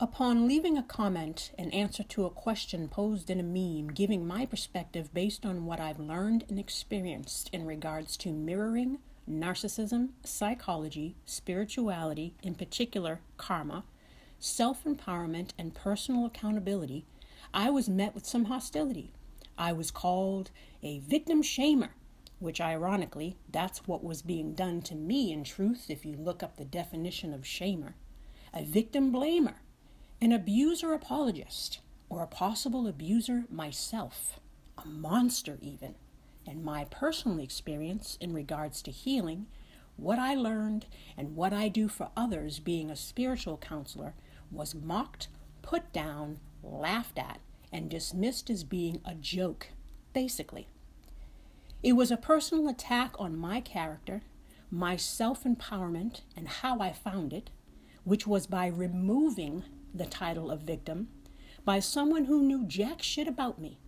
Upon leaving a comment in answer to a question posed in a meme, giving my perspective based on what I've learned and experienced in regards to mirroring, narcissism, psychology, spirituality, in particular karma, self-empowerment, and personal accountability, I was met with some hostility. I was called a victim shamer, which ironically, that's what was being done to me in truth if you look up the definition of shamer. A victim blamer, an abuser apologist, or a possible abuser myself, a monster even. And my personal experience in regards to healing, what I learned, and what I do for others being a spiritual counselor was mocked, put down, laughed at, and dismissed as being a joke, basically. It was a personal attack on my character, my self-empowerment, and how I found it, which was by removing the title of victim by someone who knew jack shit about me,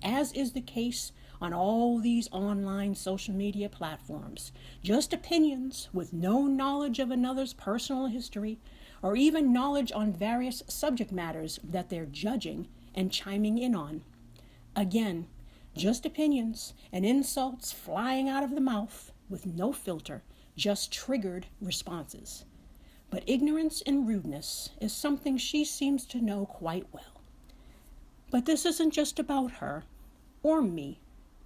as is the case on all these online social media platforms. Just opinions with no knowledge of another's personal history or even knowledge on various subject matters that they're judging and chiming in on. Again, just opinions and insults flying out of the mouth with no filter, just triggered responses. But ignorance and rudeness is something she seems to know quite well. But this isn't just about her or me.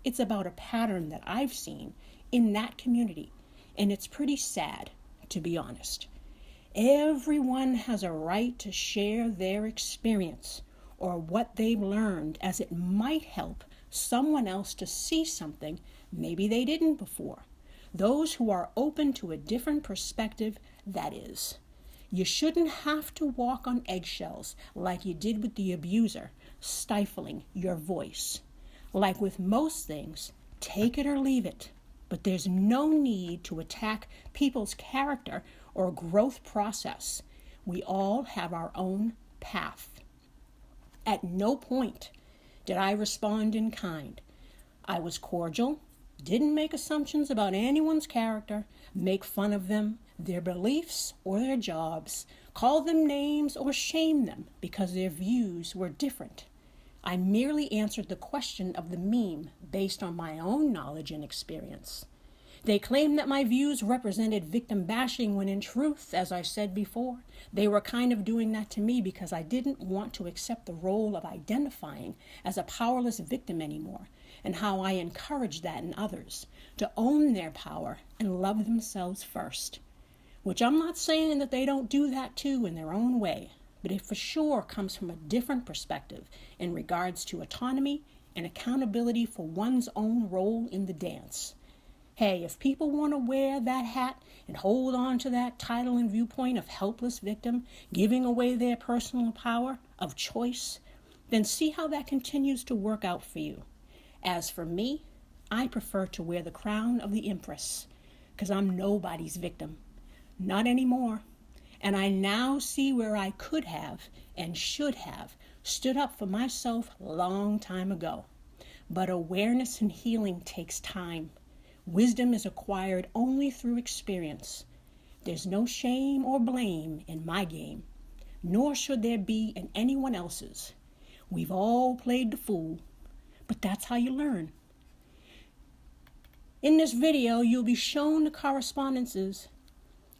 It's about a pattern that I've seen in that community, and it's pretty sad, to be honest. Everyone has a right to share their experience or what they've learned, as it might help someone else to see something maybe they didn't before. Those who are open to a different perspective, that is. You shouldn't have to walk on eggshells like you did with the abuser, stifling your voice. Like with most things, take it or leave it. But there's no need to attack people's character or growth process. We all have our own path. At no point did I respond in kind. I was cordial, didn't make assumptions about anyone's character, make fun of them, their beliefs, or their jobs, call them names or shame them because their views were different. I merely answered the question of the meme based on my own knowledge and experience. They claimed that my views represented victim bashing when in truth, as I said before, they were kind of doing that to me because I didn't want to accept the role of identifying as a powerless victim anymore, and how I encouraged that in others, to own their power and love themselves first. Which I'm not saying that they don't do that too in their own way, but it for sure comes from a different perspective in regards to autonomy and accountability for one's own role in the dance. Hey, if people want to wear that hat and hold on to that title and viewpoint of helpless victim, giving away their personal power of choice, then see how that continues to work out for you. As for me, I prefer to wear the crown of the empress, because I'm nobody's victim. Not anymore. And I now see where I could have and should have stood up for myself a long time ago. But awareness and healing takes time. Wisdom is acquired only through experience. There's no shame or blame in my game, nor should there be in anyone else's. We've all played the fool, but that's how you learn. In this video, you'll be shown the correspondences,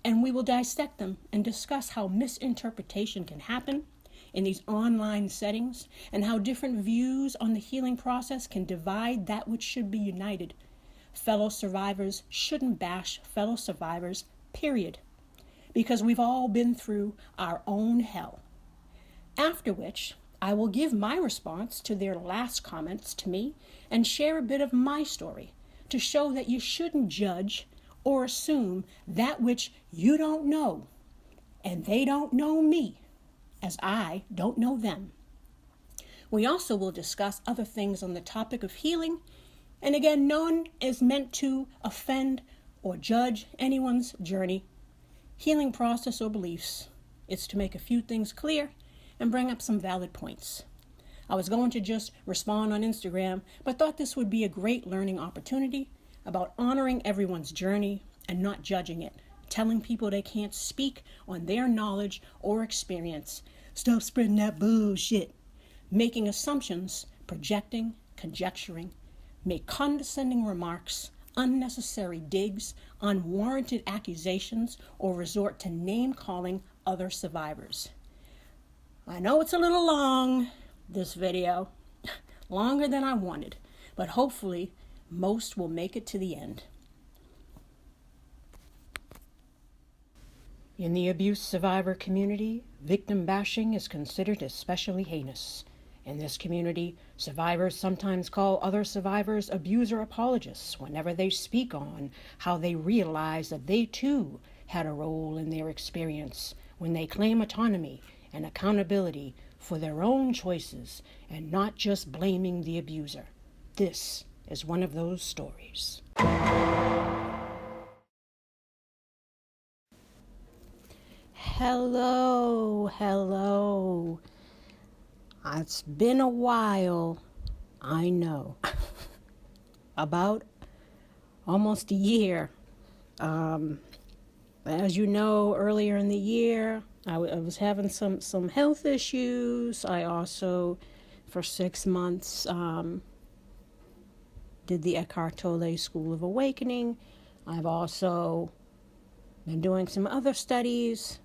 and we will dissect them and discuss how misinterpretation can happen in these online settings and how different views on the healing process can divide that which should be united. Fellow survivors shouldn't bash fellow survivors, period, because we've all been through our own hell. After which, I will give my response to their last comments to me and share a bit of my story to show that you shouldn't judge or assume that which you don't know, and they don't know me, as I don't know them. We also will discuss other things on the topic of healing, and again, no one is meant to offend or judge anyone's journey, healing process, or beliefs. It's to make a few things clear and bring up some valid points. I was going to just respond on Instagram, but thought this would be a great learning opportunity about honoring everyone's journey and not judging it, telling people they can't speak on their knowledge or experience, Stop spreading that bullshit. Making assumptions, projecting, conjecturing, make condescending remarks, unnecessary digs, unwarranted accusations, or resort to name-calling other survivors. I know it's a little long, this video, longer than I wanted, but hopefully most will make it to the end. In the abuse survivor community, victim bashing is considered especially heinous. In this community, survivors sometimes call other survivors abuser apologists whenever they speak on how they realize that they too had a role in their experience, when they claim autonomy and accountability for their own choices and not just blaming the abuser. This is one of those stories. Hello. It's been a while, I know. About almost a year. As you know, earlier in the year, I was having some health issues. I also, for 6 months, did the Eckhart Tolle School of Awakening. I've also been doing some other studies,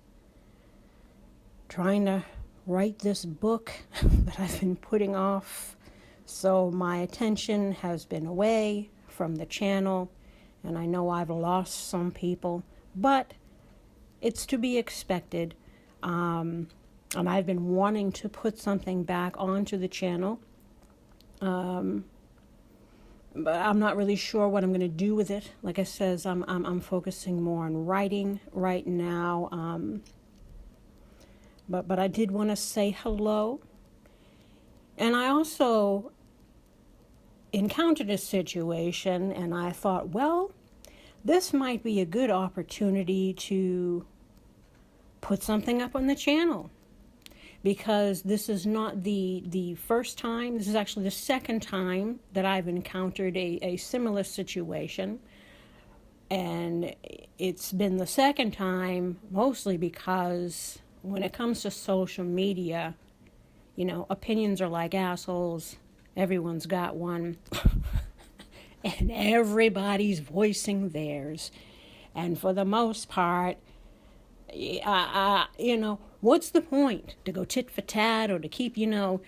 trying to write this book that I've been putting off. So my attention has been away from the channel, and I know I've lost some people, but it's to be expected. And I've been wanting to put something back onto the channel, but I'm not really sure what I'm going to do with it. Like I says, I'm focusing more on writing right now. But I did want to say hello. And I also encountered a situation, and I thought, well, this might be a good opportunity to put something up on the channel, because this is not the first time. This is actually the second time that I've encountered a similar situation. And it's been the second time mostly because when it comes to social media, you know, opinions are like assholes. Everyone's got one. And everybody's voicing theirs. And for the most part, you know, what's the point to go tit for tat, or to keep, you know,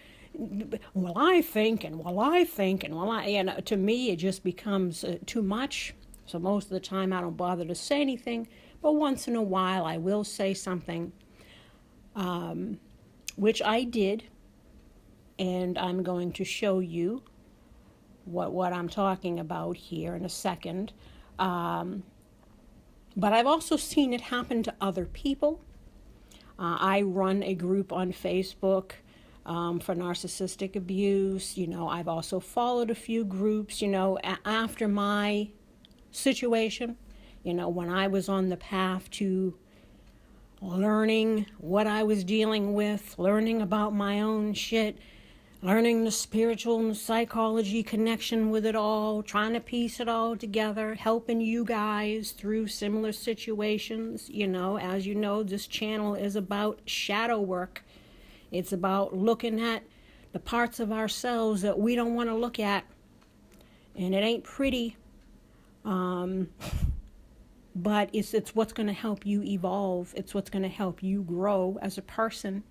well, I think, and you know, to me, it just becomes too much. So most of the time I don't bother to say anything, but once in a while I will say something, which I did, and I'm going to show you what I'm talking about here in a second. But I've also seen it happen to other people. I run a group on Facebook for narcissistic abuse. You know, I've also followed a few groups, you know, after my situation, you know, when I was on the path to learning what I was dealing with, learning about my own shit, learning the spiritual and psychology connection with it all, trying to piece it all together, helping you guys through similar situations. You know, as you know, this channel is about shadow work. It's about looking at the parts of ourselves that we don't want to look at. And it ain't pretty. But it's what's going to help you evolve. It's what's going to help you grow as a person.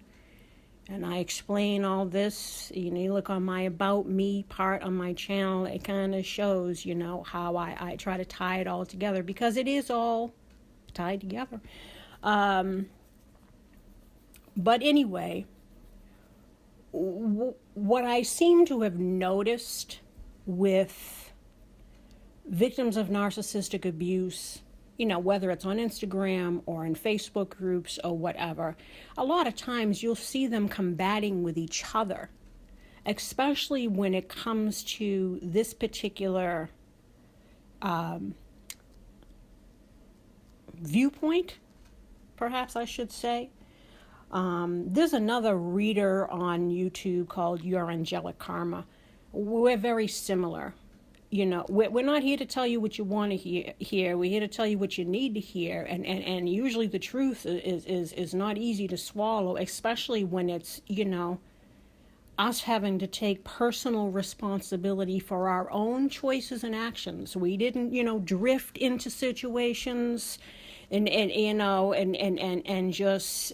And I explain all this. You know, you look on my About Me part on my channel, it kind of shows, you know, how I try to tie it all together, because it is all tied together. But anyway, what I seem to have noticed with victims of narcissistic abuse, you know, whether it's on Instagram or in Facebook groups or whatever, a lot of times you'll see them combating with each other, especially when it comes to this particular viewpoint, perhaps I should say. There's another reader on YouTube called Your Angelic Karma. We're very similar. we're not here to tell you what you want to hear. We're here to tell you what you need to hear. And usually the truth is not easy to swallow, especially when it's, us having to take personal responsibility for our own choices and actions. We didn't, drift into situations and just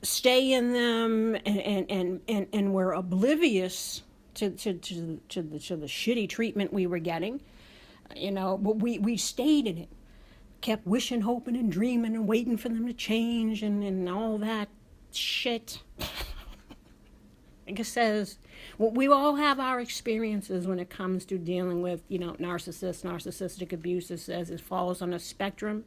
stay in them, and we're oblivious to the shitty treatment we were getting, but we stayed in it, kept wishing, hoping, and dreaming, and waiting for them to change, and all that shit. Like it says, we all have our experiences when it comes to dealing with, narcissistic abuse. It says it falls on a spectrum.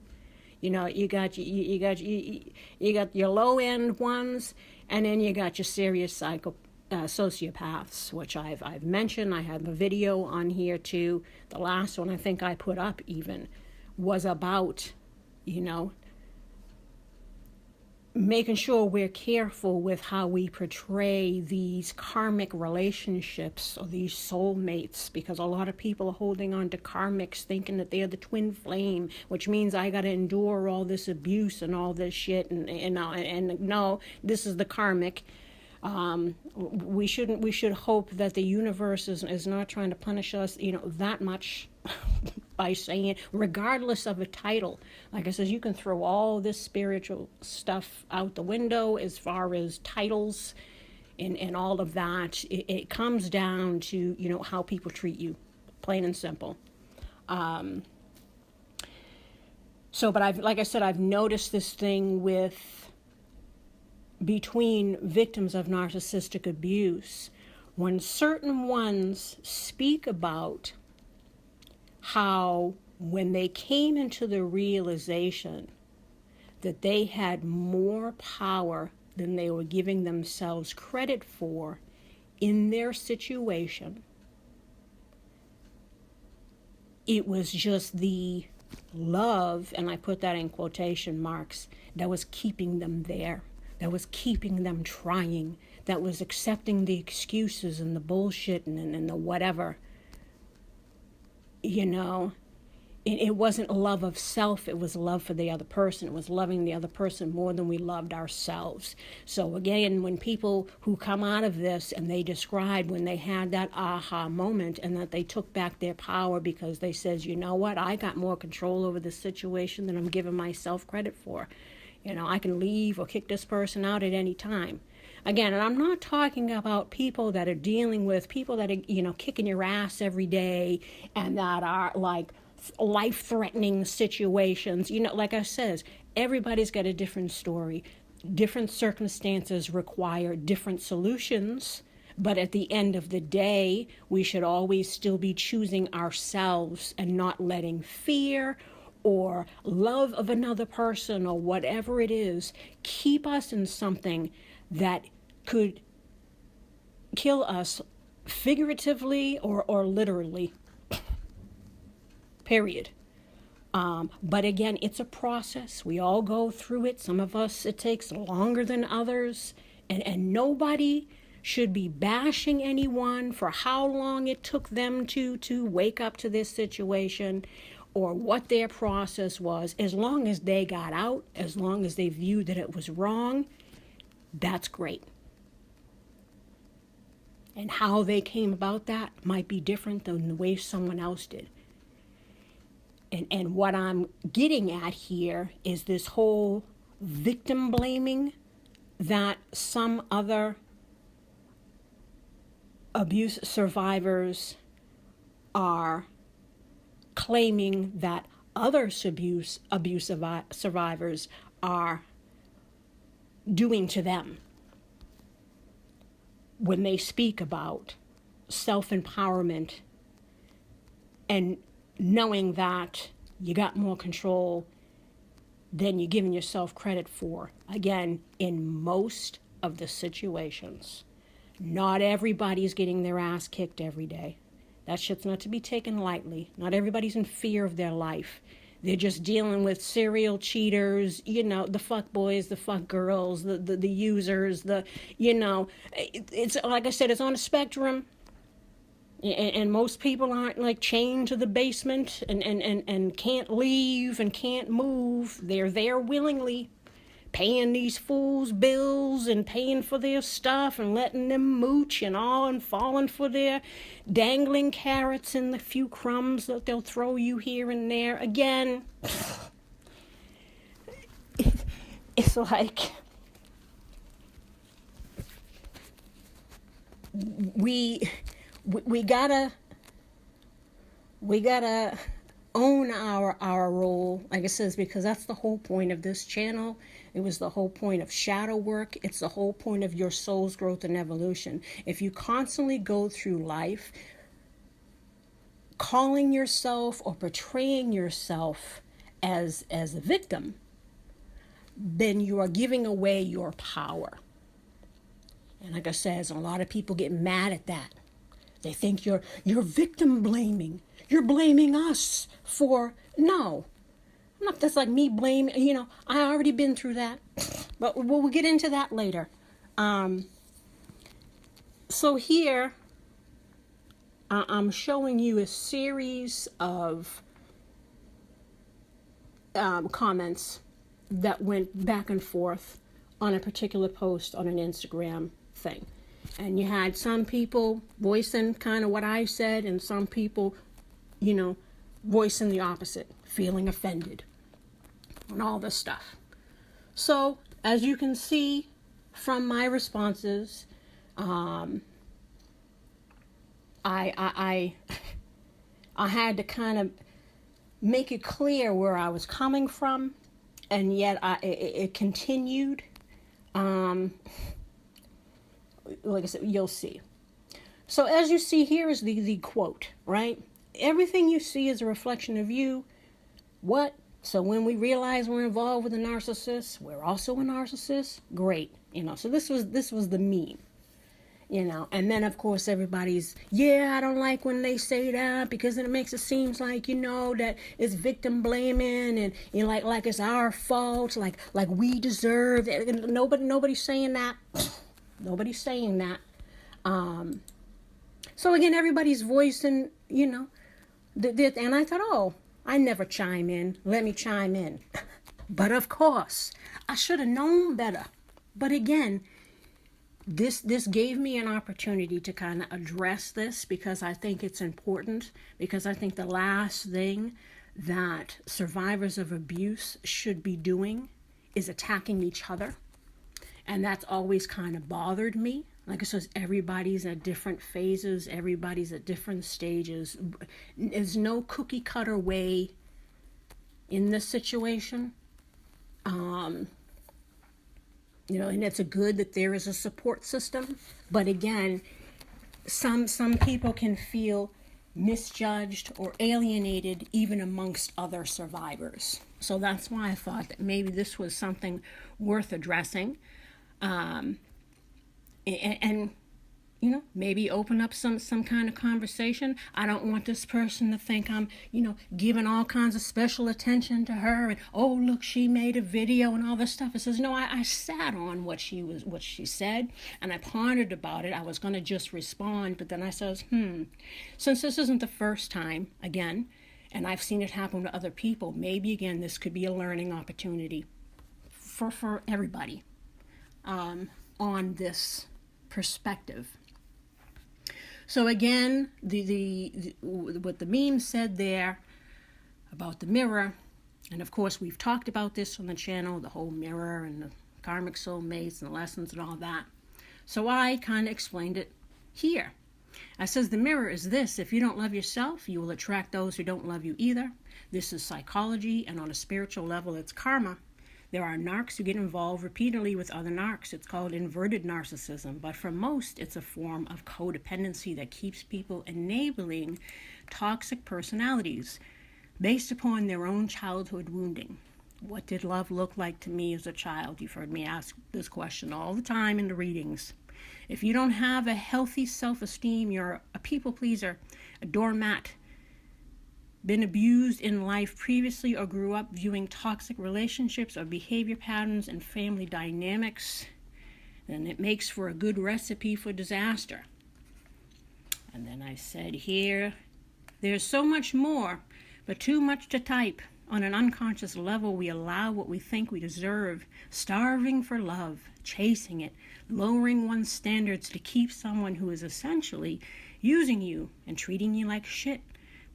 You got your low end ones, and then you got your serious sociopaths, which I've mentioned. I have a video on here too. The last one I think I put up even was about, making sure we're careful with how we portray these karmic relationships or these soulmates, because a lot of people are holding on to karmics thinking that they're the twin flame, which means I got to endure all this abuse and all this shit, and no, this is the karmic. We should hope that the universe is not trying to punish us, that much by saying, regardless of a title. Like I said, you can throw all this spiritual stuff out the window as far as titles and all of that. It comes down to, how people treat you, plain and simple. But I've noticed this thing between victims of narcissistic abuse, when certain ones speak about how when they came into the realization that they had more power than they were giving themselves credit for in their situation, it was just the love, and I put that in quotation marks, that was keeping them there, that was keeping them trying, that was accepting the excuses and the bullshit and the whatever. It wasn't love of self, it was love for the other person. It was loving the other person more than we loved ourselves. So again, when people who come out of this and they describe when they had that aha moment and that they took back their power because they says, you know what, I got more control over the situation than I'm giving myself credit for. I can leave or kick this person out at any time. Again, and I'm not talking about people that are dealing with people that are, kicking your ass every day and that are like life-threatening situations. Like I says, everybody's got a different story. Different circumstances require different solutions. But at the end of the day, we should always still be choosing ourselves and not letting fear or love of another person or whatever it is keep us in something that could kill us figuratively or literally, period. But again, it's a process. We all go through it. Some of us, it takes longer than others. And nobody should be bashing anyone for how long it took them to wake up to this situation or what their process was. As long as they got out, as long as they viewed that it was wrong, that's great. And how they came about that might be different than the way someone else did. And what I'm getting at here is this whole victim blaming that some other abuse survivors are claiming that other abuse survivors are doing to them when they speak about self-empowerment and knowing that you got more control than you're giving yourself credit for. Again, in most of the situations, not everybody's getting their ass kicked every day. That shit's not to be taken lightly. Not everybody's in fear of their life. They're just dealing with serial cheaters, the fuck boys, the fuck girls, the users, it's like I said, it's on a spectrum. And most people aren't like chained to the basement and can't leave and can't move. They're there willingly, paying these fools' bills and paying for their stuff and letting them mooch and all and falling for their dangling carrots and the few crumbs that they'll throw you here and there. Again, it's like we gotta own our role, like it says, because that's the whole point of this channel. It was the whole point of shadow work. It's the whole point of your soul's growth and evolution. If you constantly go through life calling yourself or portraying yourself as a victim, then you are giving away your power. And like I said, a lot of people get mad at that. They think you're victim blaming. You're blaming us for, no. Not that's like me blaming, I already been through that. But we'll get into that later. So here, I'm showing you a series of comments that went back and forth on a particular post on an Instagram thing. And you had some people voicing kind of what I said, and some people, voicing the opposite, feeling offended, and all this stuff. So, as you can see from my responses, I had to kind of make it clear where I was coming from, and yet it continued. Like I said, you'll see. So as you see here is the quote, right? Everything you see is a reflection of you. What? So when we realize we're involved with a narcissist, we're also a narcissist. Great. So this was the meme. And then of course everybody's, I don't like when they say that because it makes it seem like, that it's victim blaming and like it's our fault, like we deserve it. And nobody's saying that. Nobody's saying that. So again, everybody's voicing, and I thought, I never chime in. Let me chime in. But of course, I should have known better. But again, this gave me an opportunity to kind of address this because I think it's important, because I think the last thing that survivors of abuse should be doing is attacking each other. And that's always kind of bothered me. Like I said, everybody's at different phases. Everybody's at different stages. There's no cookie cutter way in this situation. And it's good that there is a support system. But again, some people can feel misjudged or alienated even amongst other survivors. So that's why I thought that maybe this was something worth addressing. And maybe open up some kind of conversation. I don't want this person to think I'm, giving all kinds of special attention to her and, oh, look, she made a video and all this stuff. It says, no, I sat on what she said, and I pondered about it. I was going to just respond, but then I says, since this isn't the first time, again, and I've seen it happen to other people, maybe, again, this could be a learning opportunity for everybody. On this perspective. So again, the what the meme said there about the mirror, and of course we've talked about this on the channel, the whole mirror and the karmic soulmates and the lessons and all that. So I kind of explained it here. I says the mirror is this: if you don't love yourself, you will attract those who don't love you either. This is psychology, and on a spiritual level, it's karma. There are narcs who get involved repeatedly with other narcs. It's called inverted narcissism, but for most, it's a form of codependency that keeps people enabling toxic personalities based upon their own childhood wounding. What did love look like to me as a child? You've heard me ask this question all the time in the readings. If you don't have a healthy self-esteem, you're a people pleaser, a doormat, been abused in life previously, or grew up viewing toxic relationships or behavior patterns and family dynamics, then it makes for a good recipe for disaster. And then I said here, there's so much more, but too much to type. On an unconscious level, we allow what we think we deserve, starving for love, chasing it, lowering one's standards to keep someone who is essentially using you and treating you like shit.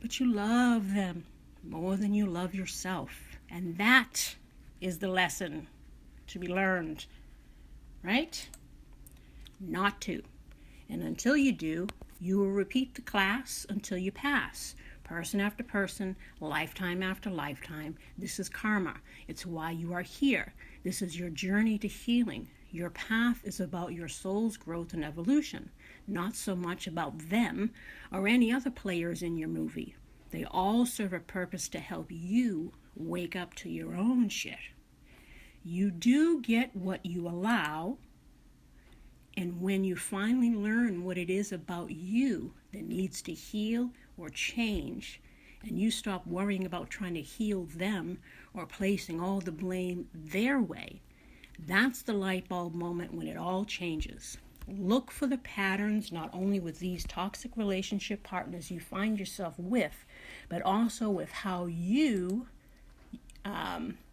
But you love them more than you love yourself. And that is the lesson to be learned, right? Not to. And until you do, you will repeat the class until you pass. Person after person, lifetime after lifetime. This is karma. It's why you are here. This is your journey to healing. Your path is about your soul's growth and evolution, not so much about them or any other players in your movie. They all serve a purpose to help you wake up to your own shit. You do get what you allow, and when you finally learn what it is about you that needs to heal or change, and you stop worrying about trying to heal them or placing all the blame their way, that's the light bulb moment when it all changes. Look for the patterns not only with these toxic relationship partners you find yourself with, but also with how you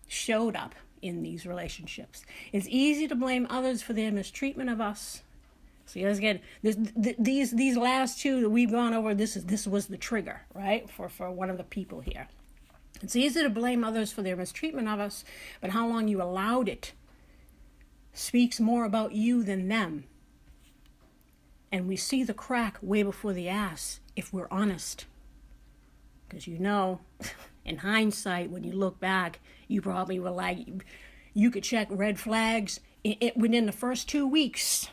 showed up in these relationships. It's easy to blame others for their mistreatment of us. See, again, these last two that we've gone over, this was the trigger, right, for one of the people here. It's easy to blame others for their mistreatment of us, but how long you allowed it speaks more about you than them. And we see the crack way before the ass if we're honest. Because in hindsight, when you look back, you probably were like, you could check red flags within the first 2 weeks.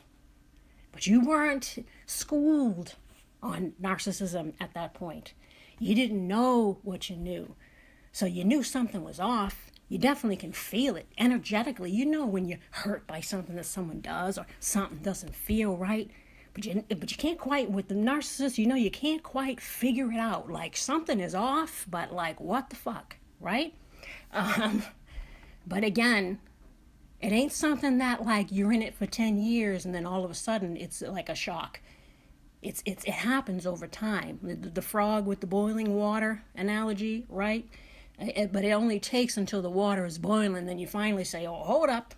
But you weren't schooled on narcissism at that point. You didn't know what you knew. So you knew something was off. You definitely can feel it energetically. You know when you're hurt by something that someone does or something doesn't feel right. But you can't quite, with the narcissist, you can't quite figure it out. Like something is off, but like what the fuck, right? But again, it ain't something that like you're in it for 10 years and then all of a sudden it's like a shock. It happens over time. The frog with the boiling water analogy, right? But it only takes until the water is boiling, then you finally say, oh, hold up.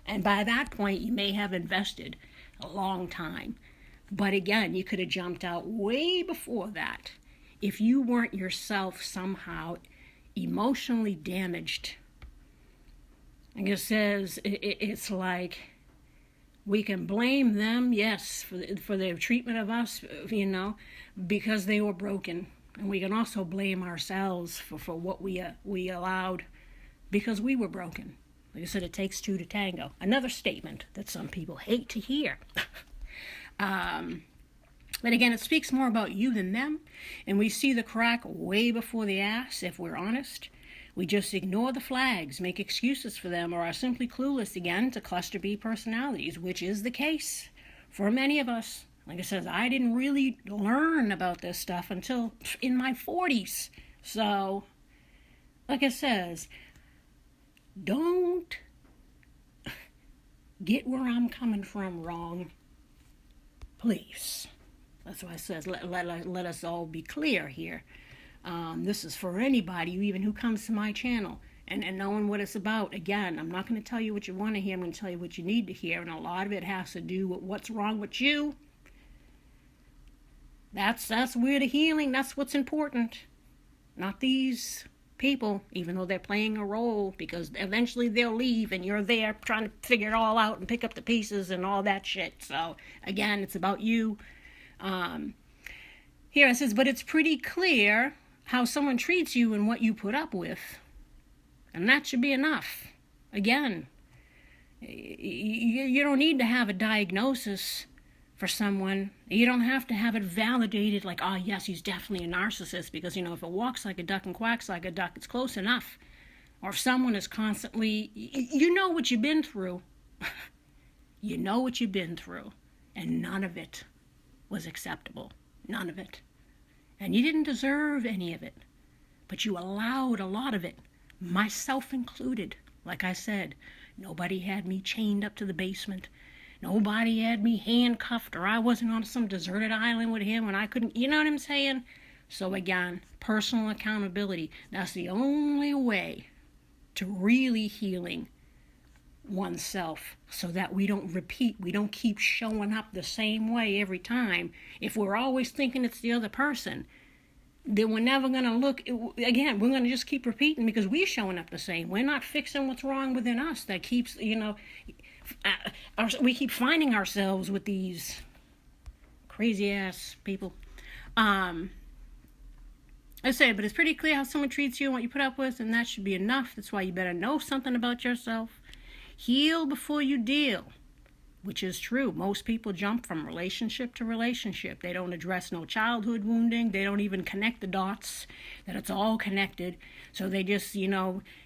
And by that point, you may have invested a long time. But again, you could have jumped out way before that if you weren't yourself somehow emotionally damaged. Like it says, it's like we can blame them, yes, for their treatment of us, because they were broken. And we can also blame ourselves for what we allowed because we were broken. Like I said, it takes two to tango. Another statement that some people hate to hear. But again, it speaks more about you than them. And we see the crack way before the ass, if we're honest. We just ignore the flags, make excuses for them, or are simply clueless again to cluster B personalities, which is the case for many of us. Like I said, I didn't really learn about this stuff until in my 40s. So, like it says, don't get where I'm coming from wrong, please. That's why it says, let us all be clear here. This is for anybody, even who comes to my channel, and knowing what it's about. Again, I'm not going to tell you what you want to hear. I'm going to tell you what you need to hear, and a lot of it has to do with what's wrong with you. That's where the healing, that's what's important. Not these people, even though they're playing a role, because eventually they'll leave and you're there trying to figure it all out and pick up the pieces and all that shit. So, again, it's about you. Here it says, but it's pretty clear how someone treats you and what you put up with. And that should be enough. Again, you don't need to have a diagnosis for someone. You don't have to have it validated like, oh, yes, he's definitely a narcissist, because, if it walks like a duck and quacks like a duck, it's close enough. Or if someone is constantly, you know what you've been through. You know what you've been through. And none of it was acceptable. None of it. And you didn't deserve any of it. But you allowed a lot of it, myself included. Like I said, nobody had me chained up to the basement. nobody had me handcuffed, or I wasn't on some deserted island with him and I couldn't, you know what I'm saying? So again, personal accountability. That's the only way to really healing oneself, so that we don't repeat, we don't keep showing up the same way every time. If we're always thinking it's the other person, then we're never going to look, again, we're going to just keep repeating because we're showing up the same. We're not fixing what's wrong within us that keeps, we keep finding ourselves with these crazy ass people. I say, but it's pretty clear how someone treats you and what you put up with, and that should be enough. That's why you better know something about yourself. Heal before you deal, which is true. Most people jump from relationship to relationship. They don't address no childhood wounding. They don't even connect the dots, that it's all connected. So they just,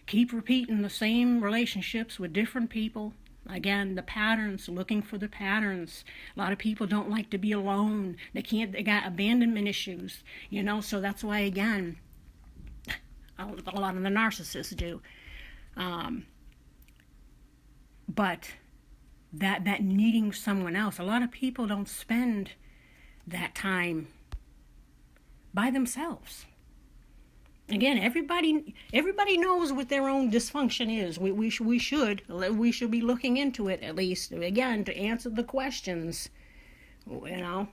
keep repeating the same relationships with different people. Again, the patterns, looking for the patterns. A lot of people don't like to be alone. They got abandonment issues, so that's why, again, a lot of the narcissists do. But that needing someone else, a lot of people don't spend that time by themselves. Again, everybody knows what their own dysfunction is. We should be looking into it, at least, again, to answer the questions. How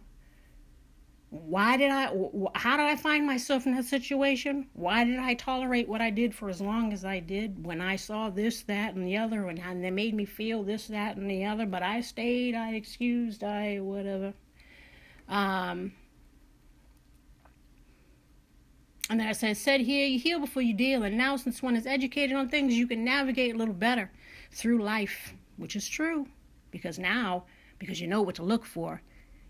did I find myself in that situation? Why did I tolerate what I did for as long as I did when I saw this, that, and the other, and they made me feel this, that, and the other, but I stayed, I excused, I whatever. And then I said here, you heal before you deal, and now since one is educated on things, you can navigate a little better through life, which is true, because you know what to look for,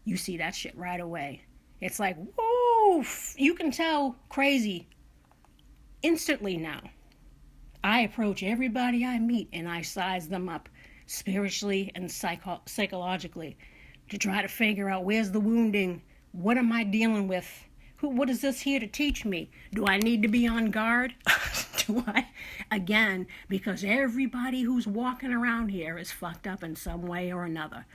you see that shit right away. It's like, whoa, you can tell crazy instantly now. I approach everybody I meet and I size them up spiritually and psychologically to try to figure out where's the wounding, what am I dealing with, what is this here to teach me? Do I need to be on guard? Again, because everybody who's walking around here is fucked up in some way or another.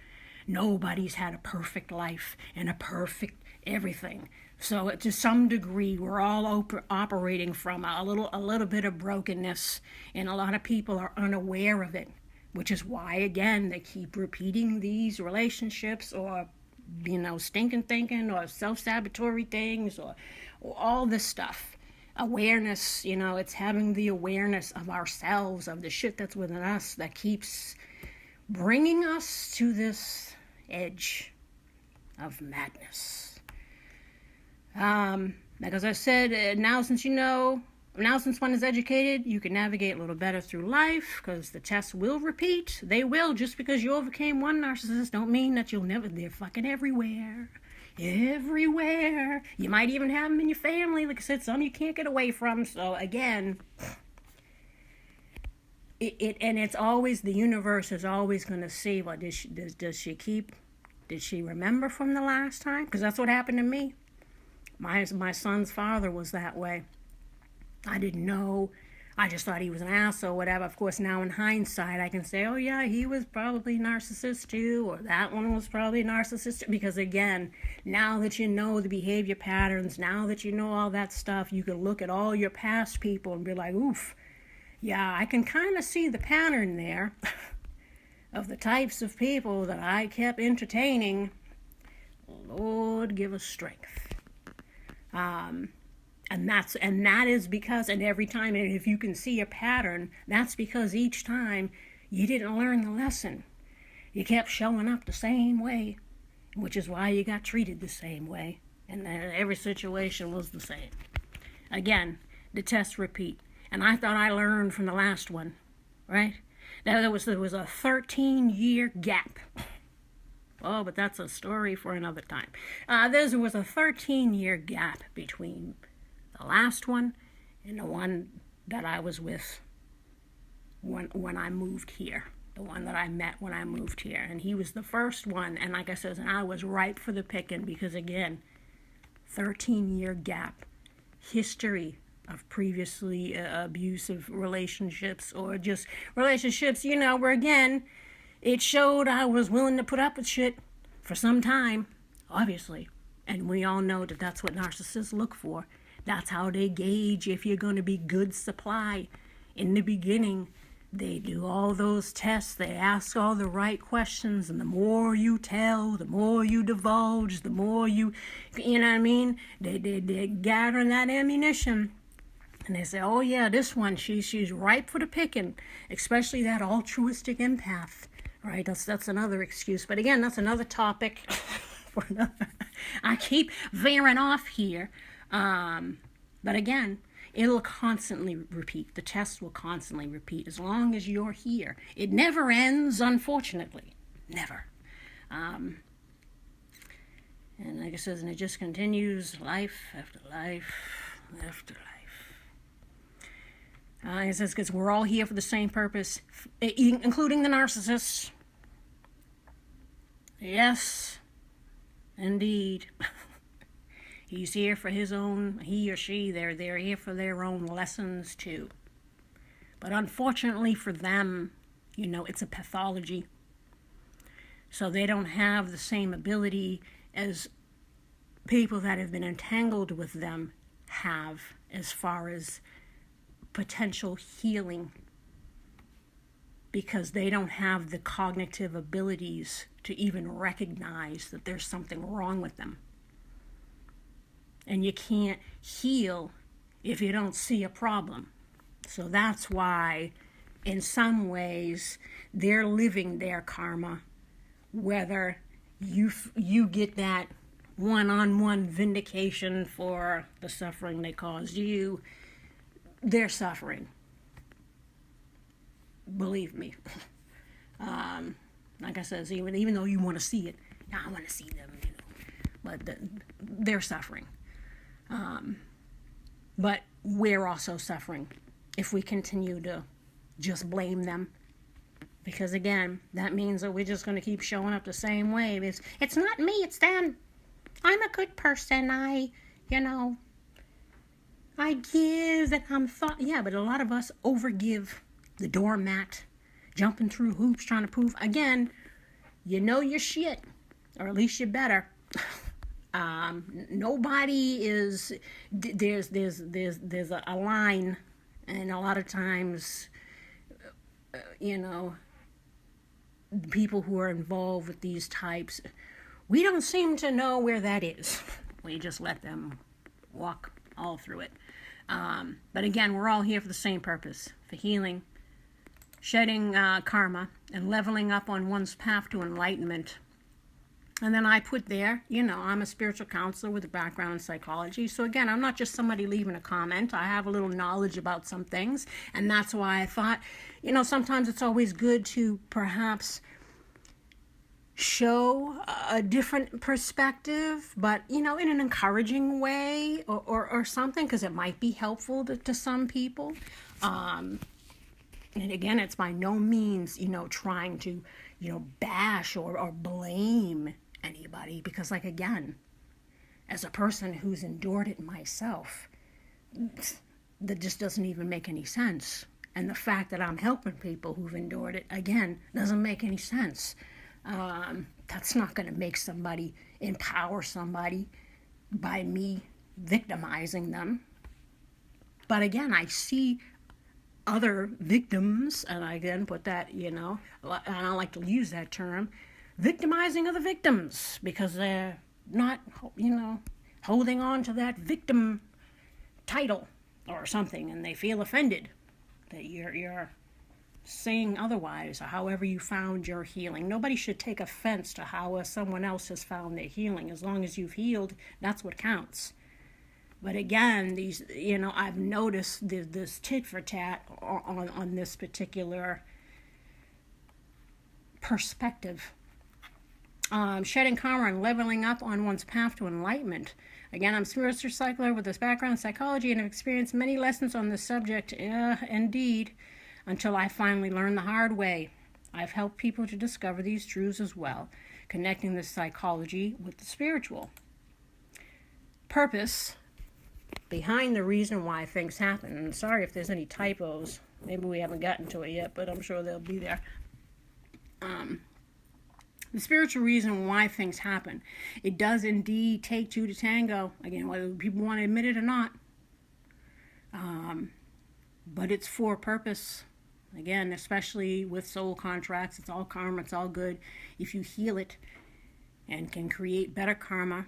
Nobody's had a perfect life and a perfect everything. So to some degree, we're all operating from a little bit of brokenness, and a lot of people are unaware of it, which is why, again, they keep repeating these relationships or, stinking thinking or self-sabotatory things or all this stuff. Awareness, it's having the awareness of ourselves, of the shit that's within us that keeps bringing us to this edge of madness. Like as I said, now since one is educated, you can navigate a little better through life, because the tests will repeat. They will. Just because you overcame one narcissist don't mean that you'll never. They're fucking everywhere. Everywhere. You might even have them in your family. Like I said, some you can't get away from. So again, it's always, the universe is always going to see, well, did she remember from the last time? Because that's what happened to me. My son's father was that way. I didn't know. I just thought he was an ass or whatever. Of course, now in hindsight, I can say, oh yeah, he was probably narcissist too, or that one was probably narcissist. Because again, now that you know the behavior patterns, now that you know all that stuff, you can look at all your past people and be like, oof, yeah, I can kind of see the pattern there of the types of people that I kept entertaining. Lord, give us strength. And that is because, and every time, and if you can see a pattern, that's because each time you didn't learn the lesson. You kept showing up the same way, which is why you got treated the same way. And then every situation was the same. Again, the tests repeat. And I thought I learned from the last one, right? There was a 13-year gap. Oh, but that's a story for another time. There was a 13-year gap between the last one and the one that I was with when I moved here. The one that I met when I moved here. And he was the first one. And like I said, I was ripe for the picking because, again, 13-year gap. History of previously abusive relationships, or just relationships, where, again, it showed I was willing to put up with shit for some time, obviously. And we all know that that's what narcissists look for. That's how they gauge if you're going to be good supply. In the beginning, they do all those tests. They ask all the right questions. And the more you tell, the more you divulge, the more you know what I mean? They gather that ammunition. And they say, oh yeah, this one, she's ripe for the picking. Especially that altruistic empath. Right? That's another excuse. But again, that's another topic. I keep veering off here. But again, it'll constantly repeat. The test will constantly repeat as long as you're here. It never ends, unfortunately. Never. And like I says, and it just continues life after life after life. It says, because we're all here for the same purpose, including the narcissists. Yes, indeed. He's here for his own, he or she, they're here for their own lessons too. But unfortunately for them, it's a pathology. So they don't have the same ability as people that have been entangled with them have as far as potential healing. Because they don't have the cognitive abilities to even recognize that there's something wrong with them. And you can't heal if you don't see a problem. So that's why, in some ways, they're living their karma. Whether you get that one-on-one vindication for the suffering they caused you, they're suffering. Believe me. Like I said, even though you want to see it, I want to see them, but they're suffering. But we're also suffering if we continue to just blame them. Because again, that means that we're just going to keep showing up the same way. It's not me, it's them. I'm a good person. I give and I'm yeah, but a lot of us overgive. The doormat, jumping through hoops, trying to prove, again, your shit, or at least you better. Nobody is, there's a line, and a lot of times, people who are involved with these types, we don't seem to know where that is. We just let them walk all through it. But again, we're all here for the same purpose, for healing, shedding karma, and leveling up on one's path to enlightenment. And then I put there, I'm a spiritual counselor with a background in psychology. So again, I'm not just somebody leaving a comment. I have a little knowledge about some things. And that's why I thought, sometimes it's always good to perhaps show a different perspective, but, in an encouraging way or something, because it might be helpful to some people. And again, it's by no means, trying to, bash or blame anybody, because again, as a person who's endured it myself, that just doesn't even make any sense. And the fact that I'm helping people who've endured it, again, doesn't make any sense. That's not going to make somebody, empower somebody by me victimizing them. But again, I see other victims, and I again put that, I don't like to use that term, victimizing other victims, because they're not, holding on to that victim title or something, and they feel offended that you're saying otherwise, or however you found your healing. Nobody should take offense to how someone else has found their healing. As long as you've healed, that's what counts. But again, these, I've noticed this tit for tat on this particular perspective. Shedding karma and leveling up on one's path to enlightenment. Again, I'm a spiritual psychologist with this background in psychology and have experienced many lessons on this subject, indeed, until I finally learned the hard way. I've helped people to discover these truths as well, connecting the psychology with the spiritual. Purpose behind the reason why things happen. And sorry if there's any typos. Maybe we haven't gotten to it yet, but I'm sure they'll be there. The spiritual reason why things happen. It does indeed take two to tango. Again, whether people want to admit it or not. But it's for a purpose. Again, especially with soul contracts, it's all karma, it's all good. If you heal it and can create better karma.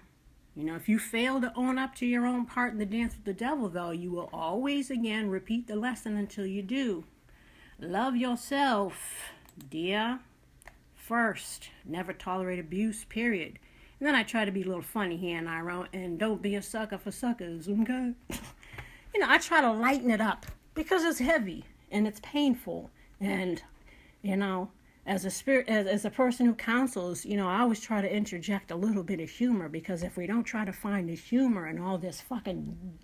If you fail to own up to your own part in the dance with the devil, though, you will always, again, repeat the lesson until you do. Love yourself, dear. First, never tolerate abuse, period. And then I try to be a little funny here and don't be a sucker for suckers, okay? I try to lighten it up because it's heavy and it's painful. And, as a person who counsels, I always try to interject a little bit of humor, because if we don't try to find the humor in all this fucking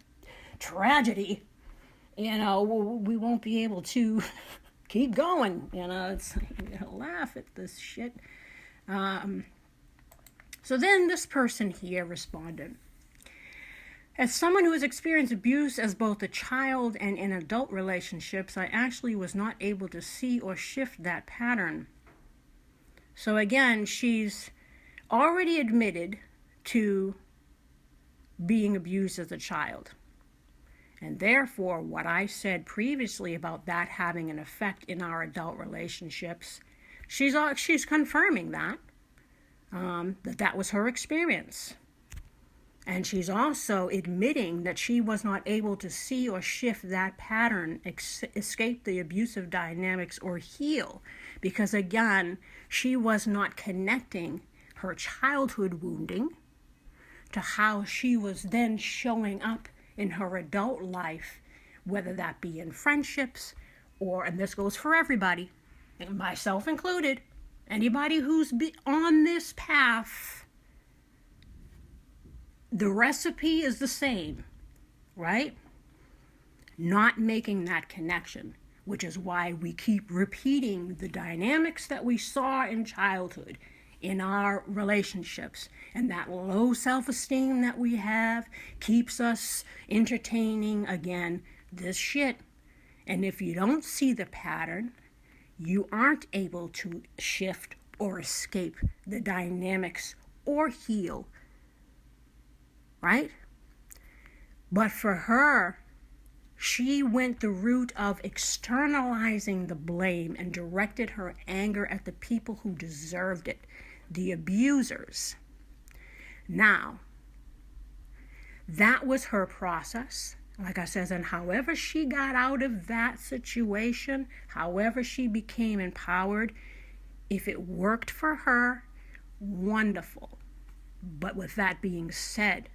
tragedy, we won't be able to keep going. It's laugh at this shit. So then this person here responded. As someone who has experienced abuse as both a child and in adult relationships, I actually was not able to see or shift that pattern. So again, she's already admitted to being abused as a child. And therefore, what I said previously about that having an effect in our adult relationships, she's confirming that was her experience. And she's also admitting that she was not able to see or shift that pattern, escape the abusive dynamics, or heal. Because again, she was not connecting her childhood wounding to how she was then showing up in her adult life, whether that be in friendships and this goes for everybody, myself included, anybody who's on this path. The recipe is the same, right? Not making that connection, which is why we keep repeating the dynamics that we saw in childhood in our relationships. And that low self-esteem that we have keeps us entertaining, again, this shit. And if you don't see the pattern, you aren't able to shift or escape the dynamics or heal. Right? But for her, she went the route of externalizing the blame and directed her anger at the people who deserved it, the abusers. Now, that was her process. Like I said, and however she got out of that situation, however she became empowered, if it worked for her, wonderful. But with that being said,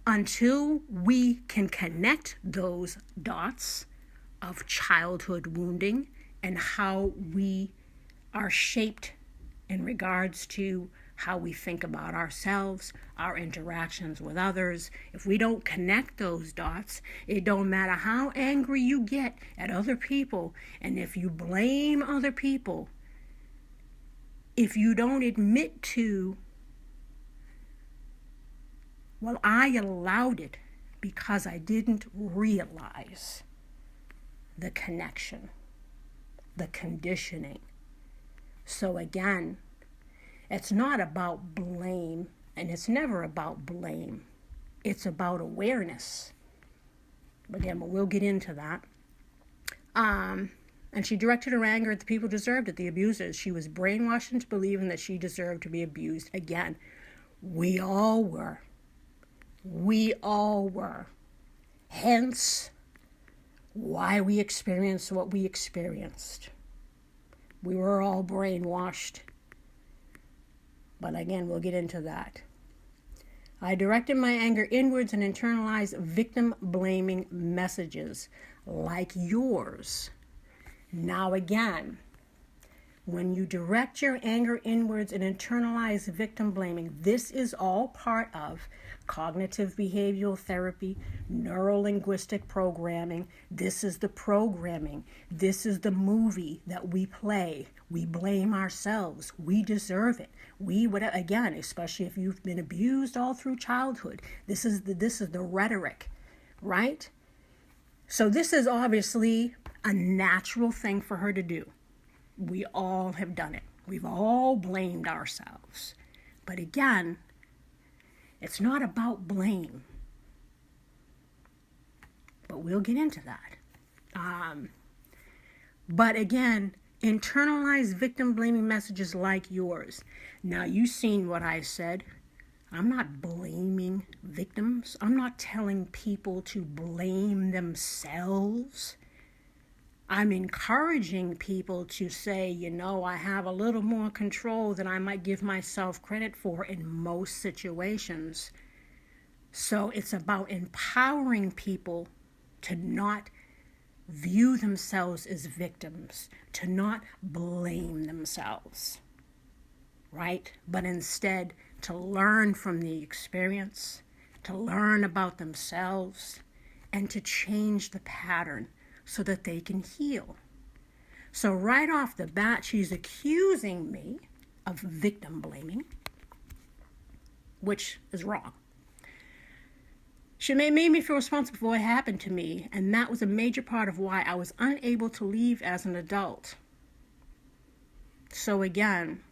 until we can connect those dots of childhood wounding and how we are shaped in regards to how we think about ourselves, our interactions with others, if we don't connect those dots, it don't matter how angry you get at other people, and if you blame other people, if you don't admit to, well, I allowed it because I didn't realize the connection, the conditioning. So again, it's not about blame, and it's never about blame. It's about awareness. Again, but we'll get into that. And she directed her anger at the people who deserved it, the abusers. She was brainwashed into believing that she deserved to be abused. Again, we all were. We all were. Hence, why we experienced what we experienced. We were all brainwashed. But again, we'll get into that. I directed my anger inwards and internalized victim-blaming messages like yours. Now again, when you direct your anger inwards and internalize victim-blaming, this is all part of cognitive behavioral therapy, neuro-linguistic programming. This is the programming. This is the movie that we play. We blame ourselves. We deserve it. Again, especially if you've been abused all through childhood, this is the rhetoric, right? So this is obviously a natural thing for her to do. We all have done it. We've all blamed ourselves. But again, it's not about blame. But we'll get into that. But again, internalized victim blaming messages like yours. Now, you've seen what I said. I'm not blaming victims. I'm not telling people to blame themselves. I'm encouraging people to say, I have a little more control than I might give myself credit for in most situations. So it's about empowering people to not view themselves as victims, to not blame themselves, right? But instead to learn from the experience, to learn about themselves, and to change the pattern so that they can heal. So right off the bat, she's accusing me of victim blaming, which is wrong. She made me feel responsible for what happened to me, and that was a major part of why I was unable to leave as an adult. So again,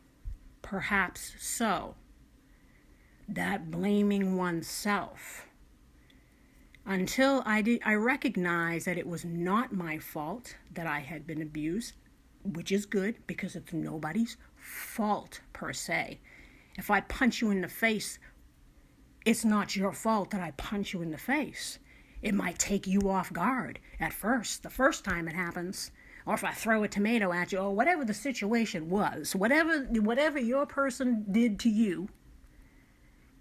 perhaps so, that blaming oneself. Until I recognized that it was not my fault that I had been abused, which is good because it's nobody's fault per se. If I punch you in the face, it's not your fault that I punch you in the face. It might take you off guard at first, the first time it happens. Or if I throw a tomato at you, or whatever the situation was, whatever your person did to you,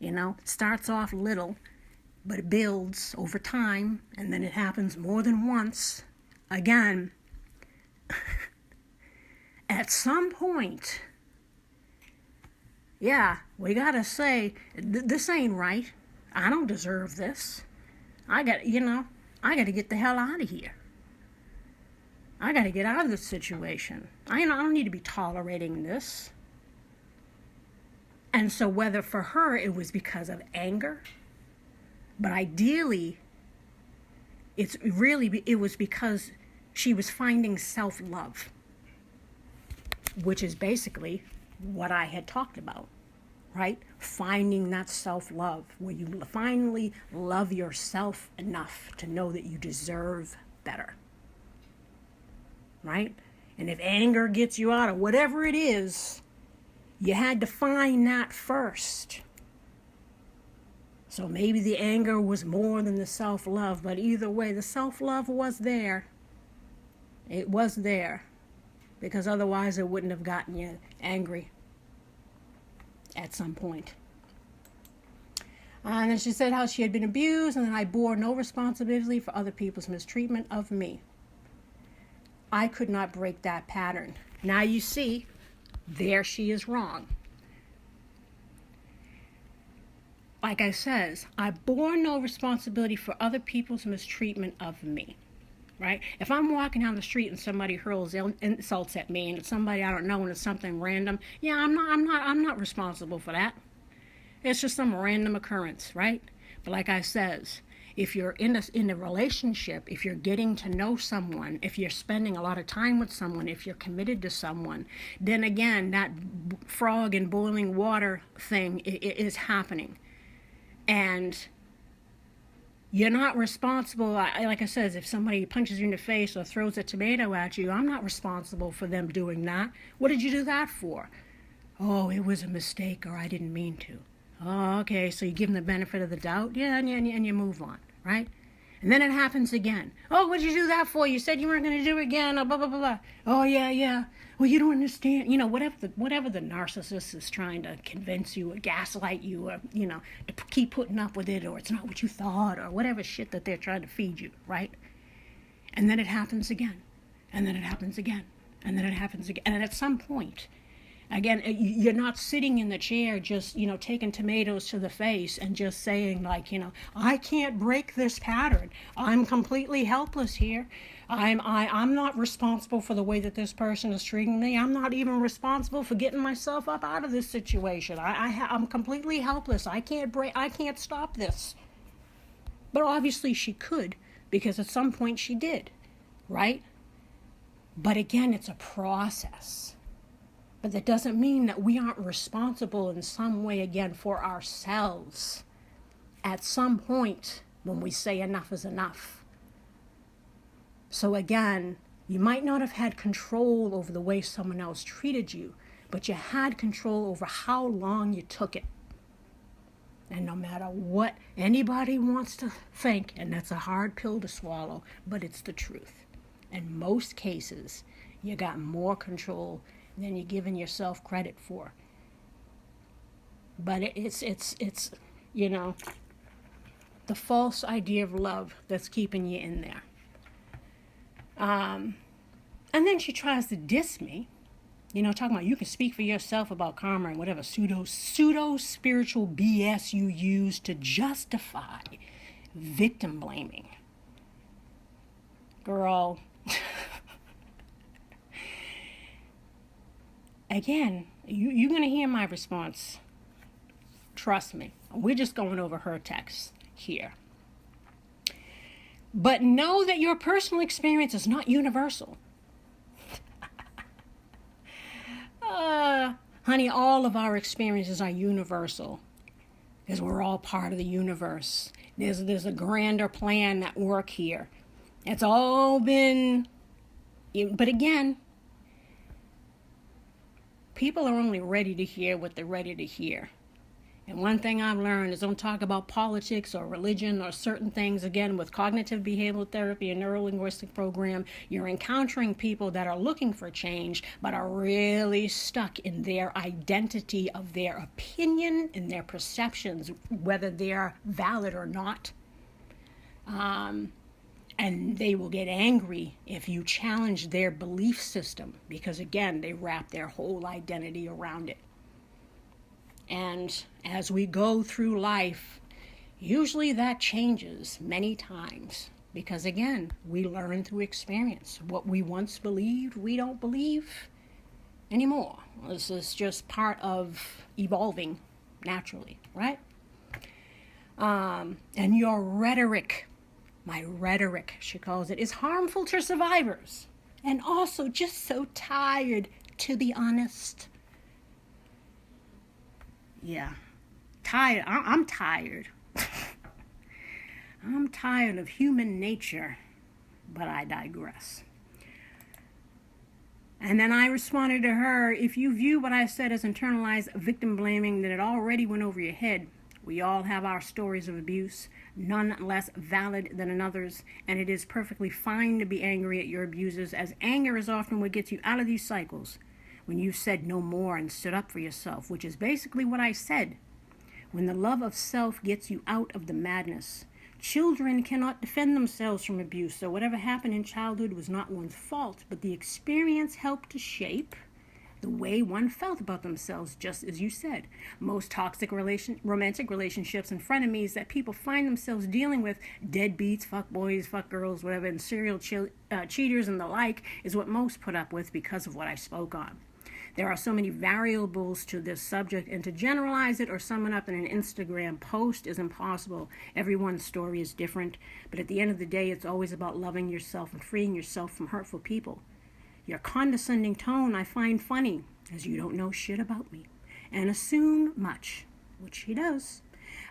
it starts off little, but it builds over time, and then it happens more than once. Again, at some point, we gotta say, this ain't right. I don't deserve this. I gotta get the hell out of here. I gotta get out of this situation. I don't need to be tolerating this. And so whether for her it was because of anger, but ideally, it was because she was finding self-love, which is basically what I had talked about, right? Finding that self-love, where you finally love yourself enough to know that you deserve better, right? And if anger gets you out of whatever it is, you had to find that first. So maybe the anger was more than the self-love, but either way, the self-love was there. It was there, because otherwise it wouldn't have gotten you angry at some point. And then she said how she had been abused, and then I bore no responsibility for other people's mistreatment of me. I could not break that pattern. Now you see, there she is wrong. Like I says, I bore no responsibility for other people's mistreatment of me, right? If I'm walking down the street and somebody hurls insults at me, and it's somebody I don't know and it's something random, I'm not responsible for that. It's just some random occurrence, right? But like I says, if you're in a relationship, if you're getting to know someone, if you're spending a lot of time with someone, if you're committed to someone, then again, that frog in boiling water thing is happening. And you're not responsible, like I said, if somebody punches you in the face or throws a tomato at you, I'm not responsible for them doing that. What did you do that for? Oh, it was a mistake, or I didn't mean to. Oh, okay, so you give them the benefit of the doubt, and you move on, right? And then it happens again. Oh, what did you do that for? You said you weren't going to do it again, oh, blah, blah, blah, blah. Oh, yeah. Well, you don't understand. Whatever the narcissist is trying to convince you or gaslight you or, to keep putting up with it, or it's not what you thought, or whatever shit that they're trying to feed you, right? And then it happens again. And then it happens again. And then it happens again. And at some point, again, you're not sitting in the chair just, taking tomatoes to the face and just saying like, I can't break this pattern. I'm completely helpless here. I'm not responsible for the way that this person is treating me. I'm not even responsible for getting myself up out of this situation. I'm completely helpless. I can't stop this. But obviously she could, because at some point she did, right? But again, it's a process. But that doesn't mean that we aren't responsible in some way, again, for ourselves at some point when we say enough is enough. So again, you might not have had control over the way someone else treated you, but you had control over how long you took it. And no matter what anybody wants to think, and that's a hard pill to swallow, but it's the truth. In most cases, you got more control than you're giving yourself credit for. But it's the false idea of love that's keeping you in there. And then she tries to diss me, talking about you can speak for yourself about karma and whatever pseudo spiritual BS you use to justify victim blaming. Girl. Again, you're going to hear my response. Trust me. We're just going over her text here. But know that your personal experience is not universal. Honey, all of our experiences are universal because we're all part of the universe. There's a grander plan at work here. It's all been, but again, people are only ready to hear what they're ready to hear. And one thing I've learned is don't talk about politics or religion or certain things. Again, with cognitive behavioral therapy and neuro-linguistic program, you're encountering people that are looking for change, but are really stuck in their identity of their opinion and their perceptions, whether they're valid or not. And they will get angry if you challenge their belief system because, again, they wrap their whole identity around it. And as we go through life, usually that changes many times because, again, we learn through experience. What we once believed, we don't believe anymore. This is just part of evolving naturally, right? And your rhetoric, my rhetoric, she calls it, is harmful to survivors and also just so tired, to be honest. Yeah, tired. I'm tired. I'm tired of human nature, but I digress. And then I responded to her, if you view what I said as internalized victim blaming, then it already went over your head. We all have our stories of abuse, none less valid than another's, and it is perfectly fine to be angry at your abusers, as anger is often what gets you out of these cycles. When you said no more and stood up for yourself, which is basically what I said. When the love of self gets you out of the madness. Children cannot defend themselves from abuse, so whatever happened in childhood was not one's fault, but the experience helped to shape the way one felt about themselves, just as you said. Most toxic romantic relationships and frenemies that people find themselves dealing with, deadbeats, fuck boys, fuck girls, whatever, and serial cheaters and the like, is what most put up with because of what I spoke on. There are so many variables to this subject, and to generalize it or sum it up in an Instagram post is impossible. Everyone's story is different, but at the end of the day, it's always about loving yourself and freeing yourself from hurtful people. Your condescending tone I find funny, as you don't know shit about me, and assume much, which he does.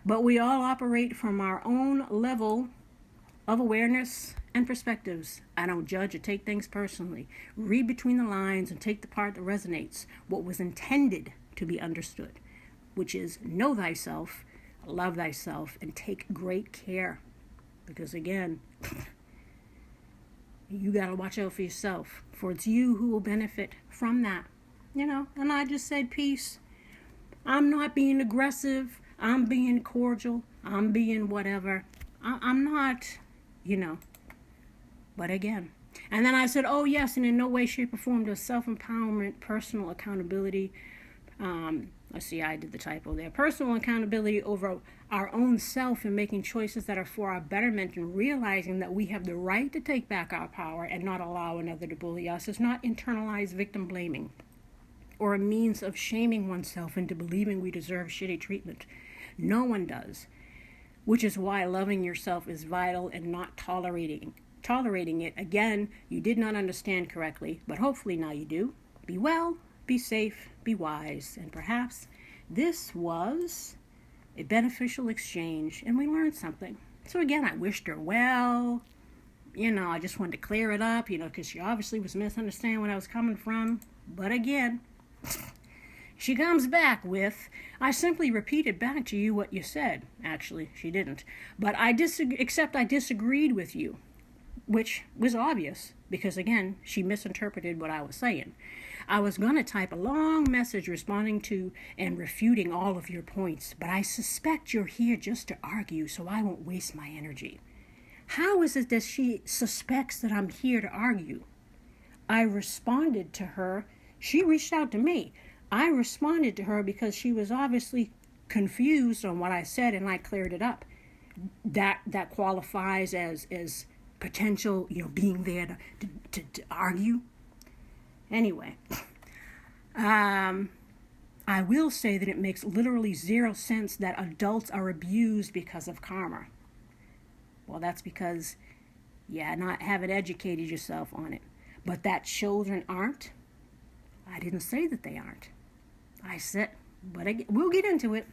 But we all operate from our own level of awareness and perspectives. I don't judge or take things personally. Read between the lines and take the part that resonates, what was intended to be understood, which is know thyself, love thyself, and take great care. Because again, you got to watch out for yourself, for it's you who will benefit from that. And I just said peace. I'm not being aggressive. I'm being cordial. I'm being whatever. I'm not, But again. And then I said, oh, yes, and in no way, shape, or form does self-empowerment, personal accountability, I did the typo there. Personal accountability over our own self and making choices that are for our betterment and realizing that we have the right to take back our power and not allow another to bully us is not internalized victim blaming or a means of shaming oneself into believing we deserve shitty treatment. No one does, which is why loving yourself is vital and not tolerating tolerating it. Again, you did not understand correctly, but hopefully now you do. Be well, be safe, be wise, and perhaps this was a beneficial exchange and we learned something. So again, I wished her well. I just wanted to clear it up, because she obviously was misunderstanding where I was coming from. But again, she comes back with, I simply repeated back to you what you said. Actually, she didn't. But I disagreed with you, which was obvious because, again, she misinterpreted what I was saying. I was going to type a long message responding to and refuting all of your points, but I suspect you're here just to argue, so I won't waste my energy. How is it that she suspects that I'm here to argue? I responded to her. She reached out to me. I responded to her because she was obviously confused on what I said, and I cleared it up. That qualifies as potential, being there to argue. Anyway, I will say that it makes literally zero sense that adults are abused because of karma. Well, that's because, not haven't educated yourself on it. But that children aren't, I didn't say that they aren't. I said, but we'll get into it.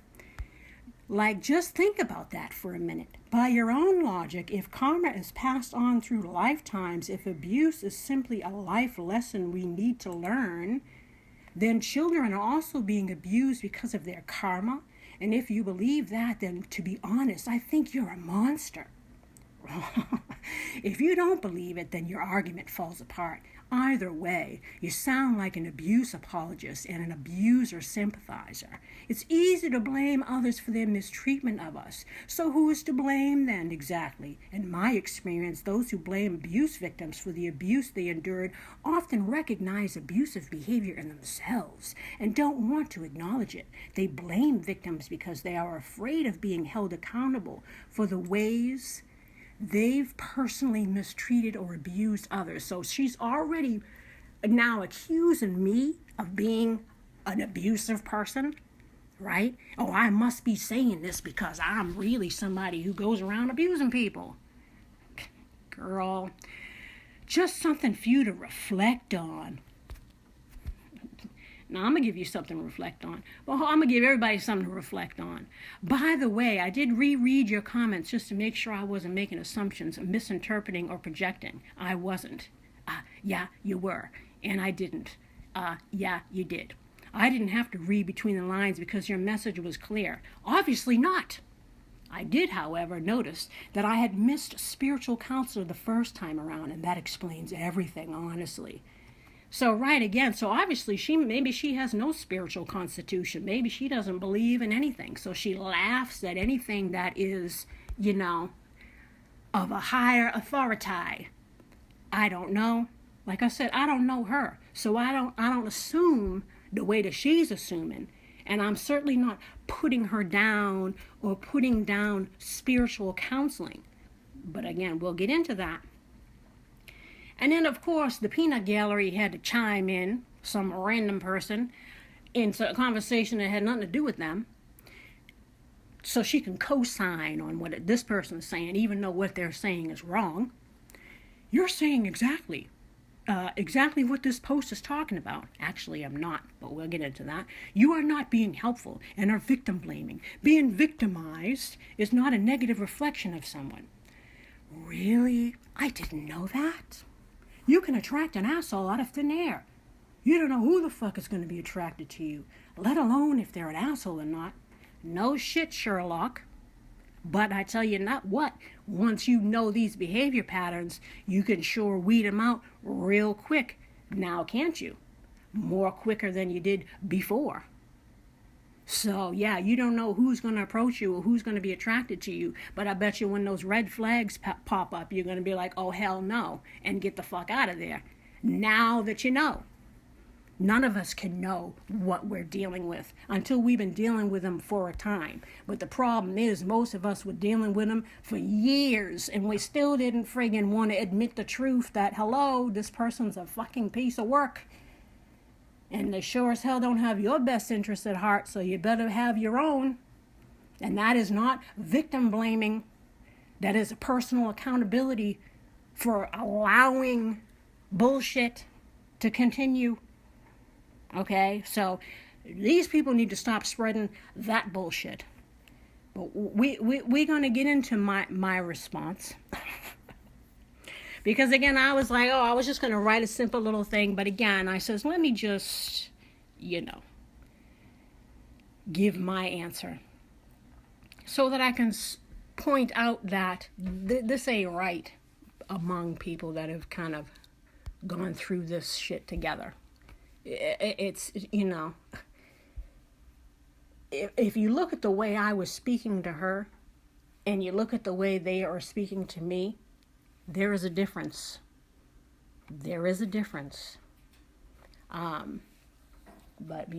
Just think about that for a minute. By your own logic, if karma is passed on through lifetimes, if abuse is simply a life lesson we need to learn, then children are also being abused because of their karma. And if you believe that, then to be honest, I think you're a monster. If you don't believe it, then your argument falls apart. Either way, you sound like an abuse apologist and an abuser sympathizer. It's easy to blame others for their mistreatment of us. So who is to blame then exactly? In my experience, those who blame abuse victims for the abuse they endured often recognize abusive behavior in themselves and don't want to acknowledge it. They blame victims because they are afraid of being held accountable for the ways they've personally mistreated or abused others. So she's already now accusing me of being an abusive person, right? Oh, I must be saying this because I'm really somebody who goes around abusing people. Girl, just something for you to reflect on. Now, I'm going to give you something to reflect on. Well, I'm going to give everybody something to reflect on. By the way, I did reread your comments just to make sure I wasn't making assumptions, misinterpreting, or projecting. I wasn't. Yeah, you were. And I didn't. Yeah, you did. I didn't have to read between the lines because your message was clear. Obviously not. I did, however, notice that I had missed spiritual counselor the first time around, and that explains everything, honestly. So obviously maybe she has no spiritual constitution. Maybe she doesn't believe in anything. So she laughs at anything that is, of a higher authority. I don't know. Like I said, I don't know her. So I don't assume the way that she's assuming. And I'm certainly not putting her down or putting down spiritual counseling. But again, we'll get into that. And then, of course, the peanut gallery had to chime in, some random person, into a conversation that had nothing to do with them, so she can co-sign on what this person is saying, even though what they're saying is wrong. You're saying exactly what this post is talking about. Actually, I'm not, but we'll get into that. You are not being helpful and are victim blaming. Being victimized is not a negative reflection of someone. Really? I didn't know that. You can attract an asshole out of thin air. You don't know who the fuck is going to be attracted to you, let alone if they're an asshole or not. No shit, Sherlock. But I tell you not what, once you know these behavior patterns, you can sure weed them out real quick. Now, can't you? More quicker than you did before. So, yeah, you don't know who's going to approach you or who's going to be attracted to you. But I bet you when those red flags pop up, you're going to be like, oh, hell no, and get the fuck out of there. Now that you know. None of us can know what we're dealing with until we've been dealing with them for a time. But the problem is most of us were dealing with them for years, and we still didn't friggin' want to admit the truth that, hello, this person's a fucking piece of work. And they sure as hell don't have your best interest at heart, so you better have your own. And that is not victim blaming. That is a personal accountability for allowing bullshit to continue. Okay, so these people need to stop spreading that bullshit. But we're going to get into my response. Because again, I was like, I was just going to write a simple little thing. But again, I says, let me just, give my answer. So that I can point out that this ain't right among people that have kind of gone through this shit together. It's, if you look at the way I was speaking to her and you look at the way they are speaking to me, there is a difference. There is a difference. But,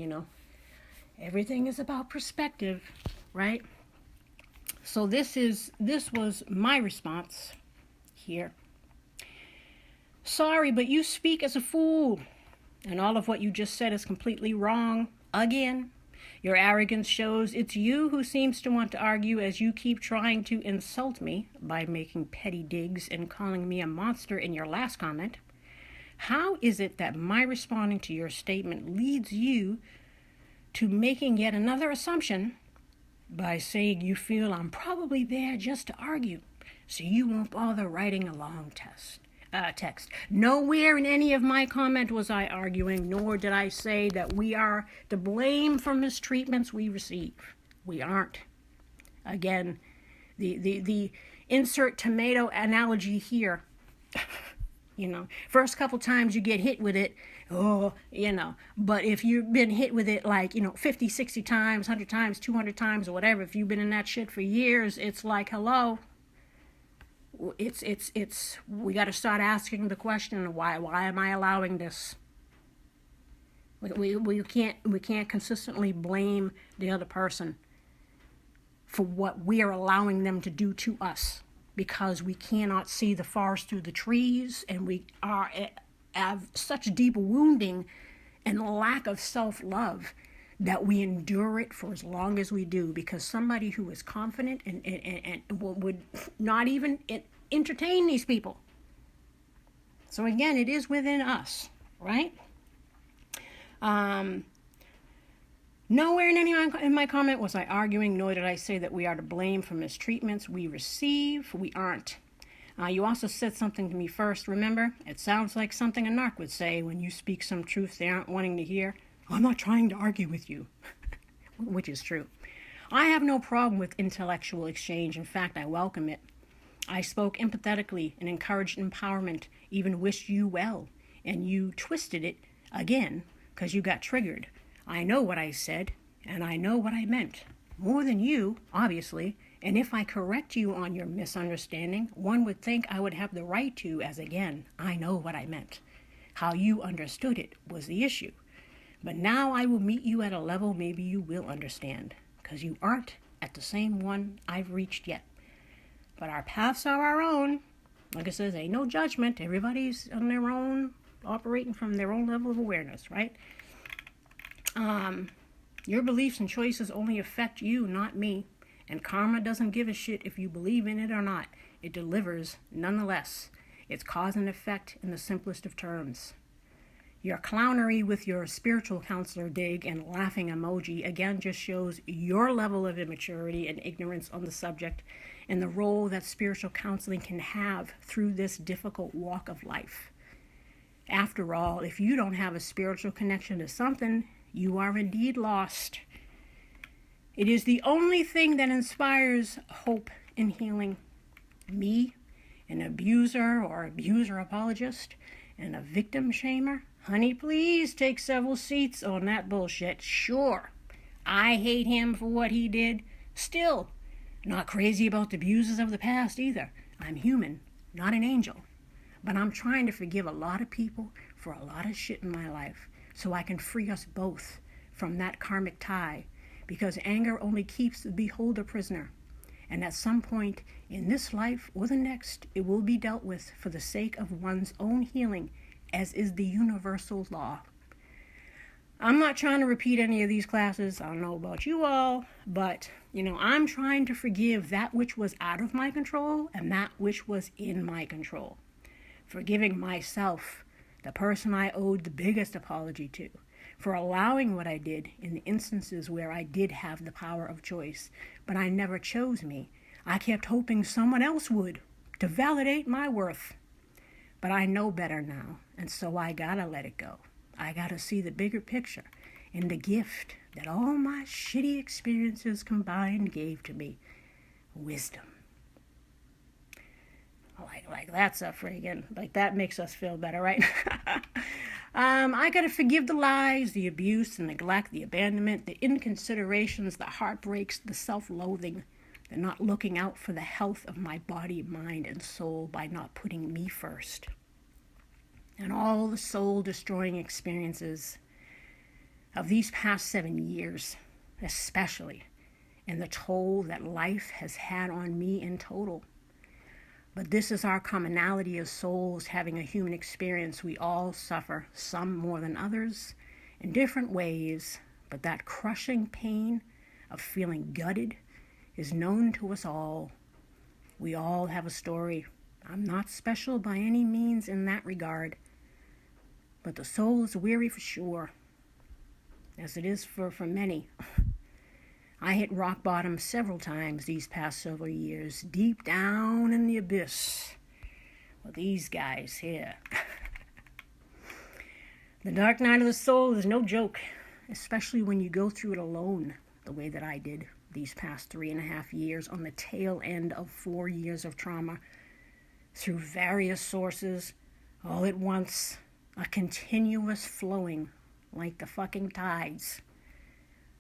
everything is about perspective, right? So this was my response here. Sorry, but you speak as a fool. And all of what you just said is completely wrong. Again, your arrogance shows it's you who seems to want to argue as you keep trying to insult me by making petty digs and calling me a monster in your last comment. How is it that my responding to your statement leads you to making yet another assumption by saying you feel I'm probably there just to argue, so you won't bother writing a long text? Nowhere in any of my comment was I arguing, nor did I say that we are to blame for mistreatments we receive. We aren't. Again, the insert tomato analogy here. First couple times you get hit with it, but if you've been hit with it 50, 60 times, 100 times, 200 times, or whatever, if you've been in that shit for years, it's like, hello. It's we got to start asking the question, why am I allowing this? We can't consistently blame the other person for what we are allowing them to do to us, because we cannot see the forest through the trees, and we have such deep wounding and lack of self-love that we endure it for as long as we do, because somebody who is confident and would not even entertain these people. So again, it is within us, right? Nowhere in my comment was I arguing, nor did I say that we are to blame for mistreatments we receive. We aren't. You also said something to me first, remember? It sounds like something a narc would say when you speak some truth they aren't wanting to hear. I'm not trying to argue with you, which is true. I have no problem with intellectual exchange. In fact, I welcome it. I spoke empathetically and encouraged empowerment, even wished you well, and you twisted it again because you got triggered. I know what I said, and I know what I meant. More than you, obviously, and if I correct you on your misunderstanding, one would think I would have the right to, as again, I know what I meant. How you understood it was the issue. But now I will meet you at a level maybe you will understand, because you aren't at the same one I've reached yet. But our paths are our own. Like I says, ain't no judgment. Everybody's on their own, operating from their own level of awareness, right? Your beliefs and choices only affect you, not me. And karma doesn't give a shit if you believe in it or not. It delivers nonetheless. It's cause and effect in the simplest of terms. Your clownery with your spiritual counselor dig and laughing emoji again just shows your level of immaturity and ignorance on the subject and the role that spiritual counseling can have through this difficult walk of life. After all, if you don't have a spiritual connection to something, you are indeed lost. It is the only thing that inspires hope and healing. Me, an abuser or abuser apologist, and a victim shamer? Honey, please take several seats on that bullshit. Sure, I hate him for what he did. Still, not crazy about the abuses of the past either. I'm human, not an angel. But I'm trying to forgive a lot of people for a lot of shit in my life so I can free us both from that karmic tie, because anger only keeps the beholder prisoner. And at some point in this life or the next, it will be dealt with for the sake of one's own healing, as is the universal law. I'm not trying to repeat any of these classes. I don't know about you all, but, I'm trying to forgive that which was out of my control and that which was in my control. forgiving myself, the person I owed the biggest apology to, for allowing what I did in the instances where I did have the power of choice, but I never chose me. I kept hoping someone else would, to validate my worth. But I know better now, and so I gotta let it go. I gotta see the bigger picture and the gift that all my shitty experiences combined gave to me: wisdom. Like that's a friggin', like that makes us feel better, right? I gotta forgive the lies, the abuse, the neglect, the abandonment, the inconsiderations, the heartbreaks, the self-loathing, the not looking out for the health of my body, mind, and soul by not putting me first. And all the soul-destroying experiences of these past 7 years, especially, and the toll that life has had on me in total. But this is our commonality as souls having a human experience. We all suffer, some more than others, in different ways, but that crushing pain of feeling gutted is known to us all. We all have a story. I'm not special by any means in that regard, but the soul is weary for sure, as it is for many. I hit rock bottom several times these past several years, deep down in the abyss. Well, these guys here. The dark night of the soul is no joke, especially when you go through it alone, the way that I did these past 3.5 years on the tail end of 4 years of trauma, through various sources, all at once, a continuous flowing like the fucking tides.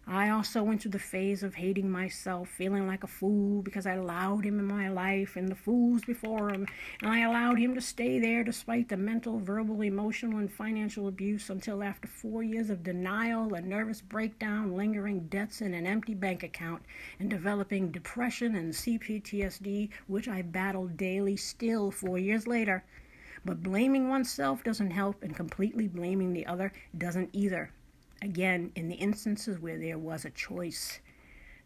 I also went through the phase of hating myself, feeling like a fool because I allowed him in my life and the fools before him, and I allowed him to stay there despite the mental, verbal, emotional, and financial abuse until after 4 years of denial, a nervous breakdown, lingering debts, and an empty bank account, and developing depression and CPTSD, which I battled daily still 4 years later. But blaming oneself doesn't help, and completely blaming the other doesn't either. Again, in the instances where there was a choice,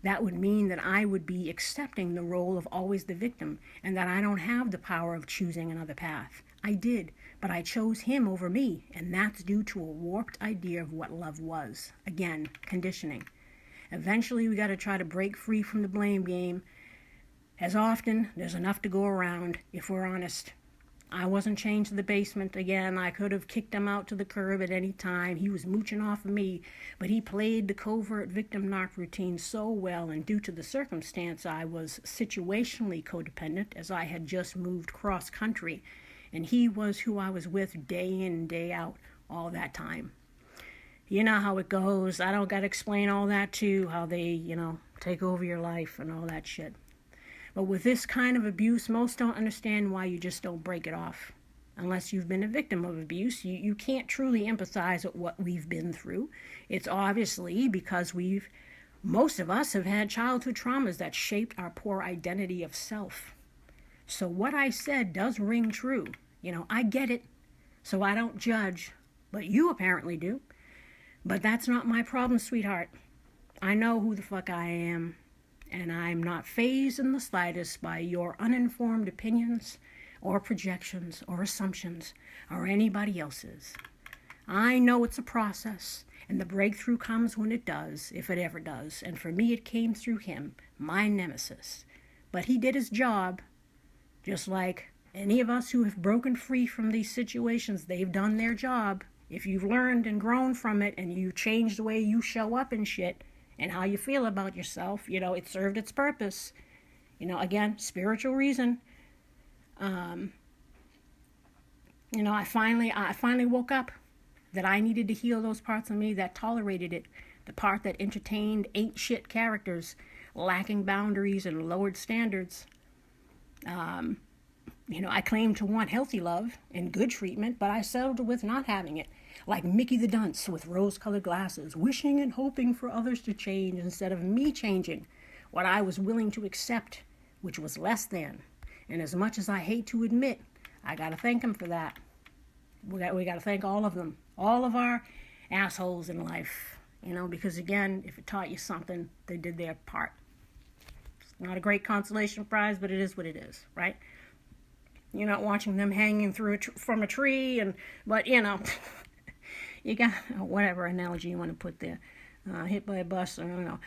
that would mean that I would be accepting the role of always the victim, and that I don't have the power of choosing another path. I did, but I chose him over me, and that's due to a warped idea of what love was. Again, conditioning. Eventually, we got to try to break free from the blame game. As often, there's enough to go around, if we're honest. I wasn't chained to the basement again. I could have kicked him out to the curb at any time. He was mooching off of me, but he played the covert victim narc routine so well, and due to the circumstance, I was situationally codependent, as I had just moved cross-country, and he was who I was with day in and day out all that time. You know how it goes. I don't got to explain all that too, how they, take over your life and all that shit. But with this kind of abuse, most don't understand why you just don't break it off. Unless you've been a victim of abuse, you can't truly empathize with what we've been through. It's obviously because most of us have had childhood traumas that shaped our poor identity of self. So what I said does ring true. I get it, so I don't judge, but you apparently do. But that's not my problem, sweetheart. I know who the fuck I am. And I'm not fazed in the slightest by your uninformed opinions or projections or assumptions or anybody else's. I know it's a process, and the breakthrough comes when it does, if it ever does. And for me, it came through him, my nemesis. But he did his job, just like any of us who have broken free from these situations. They've done their job. If you've learned and grown from it and you changed the way you show up in shit, and how you feel about yourself, it served its purpose. Again, spiritual reason. I finally woke up that I needed to heal those parts of me that tolerated it, the part that entertained ain't shit characters, lacking boundaries and lowered standards. I claimed to want healthy love and good treatment, but I settled with not having it. Like Mickey the Dunce with rose-colored glasses, wishing and hoping for others to change instead of me changing what I was willing to accept, which was less than. And as much as I hate to admit, I got to thank him for that. We got to thank all of them, all of our assholes in life, because again, if it taught you something, they did their part. It's not a great consolation prize, but it is what it is, right? You're not watching them hanging from a tree, but you got whatever analogy you want to put there. Hit by a bus, I don't know.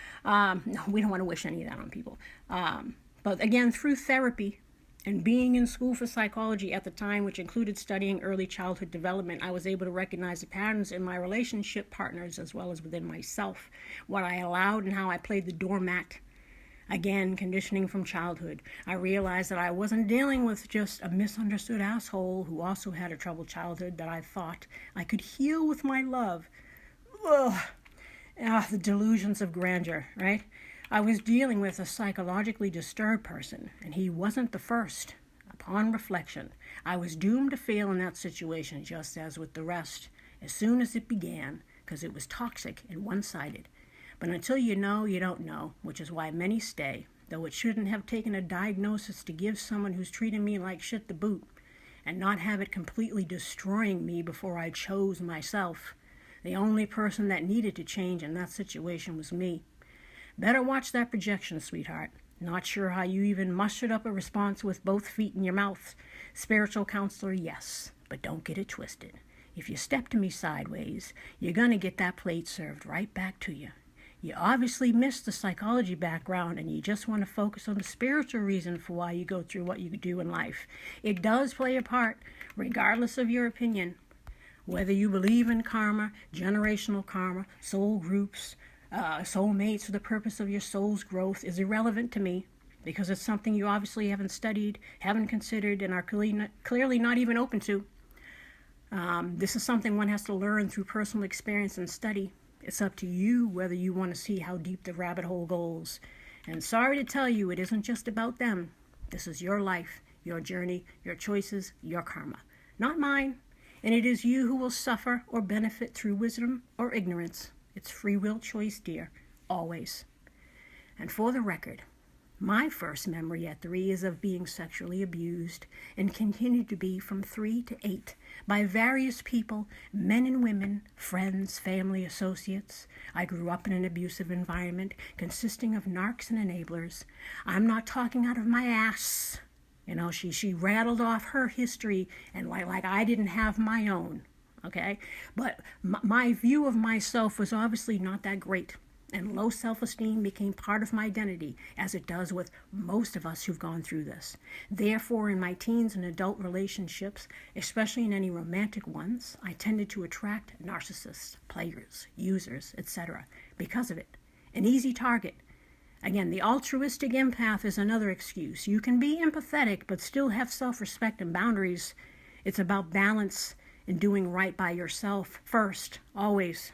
No, we don't want to wish any of that on people. But again, through therapy and being in school for psychology at the time, which included studying early childhood development, I was able to recognize the patterns in my relationship partners as well as within myself, what I allowed and how I played the doormat. Again, conditioning from childhood. I realized that I wasn't dealing with just a misunderstood asshole who also had a troubled childhood that I thought I could heal with my love. Ugh. The delusions of grandeur, right? I was dealing with a psychologically disturbed person, and he wasn't the first. Upon reflection, I was doomed to fail in that situation, just as with the rest, as soon as it began, because it was toxic and one-sided. But until you know, you don't know, which is why many stay, though it shouldn't have taken a diagnosis to give someone who's treating me like shit the boot, and not have it completely destroying me before I chose myself. The only person that needed to change in that situation was me. Better watch that projection, sweetheart. Not sure how you even mustered up a response with both feet in your mouth. Spiritual counselor, yes, but don't get it twisted. If you step to me sideways, you're going to get that plate served right back to you. You obviously missed the psychology background and you just want to focus on the spiritual reason for why you go through what you do in life. It does play a part, regardless of your opinion. Whether you believe in karma, generational karma, soul groups, soulmates for the purpose of your soul's growth is irrelevant to me because it's something you obviously haven't studied, haven't considered, and are clearly not even open to. This is something one has to learn through personal experience and study. It's up to you whether you want to see how deep the rabbit hole goes. And sorry to tell you, it isn't just about them. This is your life, your journey, your choices, your karma. Not mine. And it is you who will suffer or benefit through wisdom or ignorance. It's free will choice, dear. Always. And for the record, my first memory at 3 is of being sexually abused and continued to be from 3 to 8 by various people, men and women, friends, family, associates. I grew up in an abusive environment consisting of narcs and enablers. I'm not talking out of my ass. She rattled off her history and like I didn't have my own, okay? But my view of myself was obviously not that great. And low self-esteem became part of my identity, as it does with most of us who've gone through this. Therefore, in my teens and adult relationships, especially in any romantic ones, I tended to attract narcissists, players, users, etc. because of it. An easy target. Again, the altruistic empath is another excuse. You can be empathetic, but still have self-respect and boundaries. It's about balance and doing right by yourself first, always.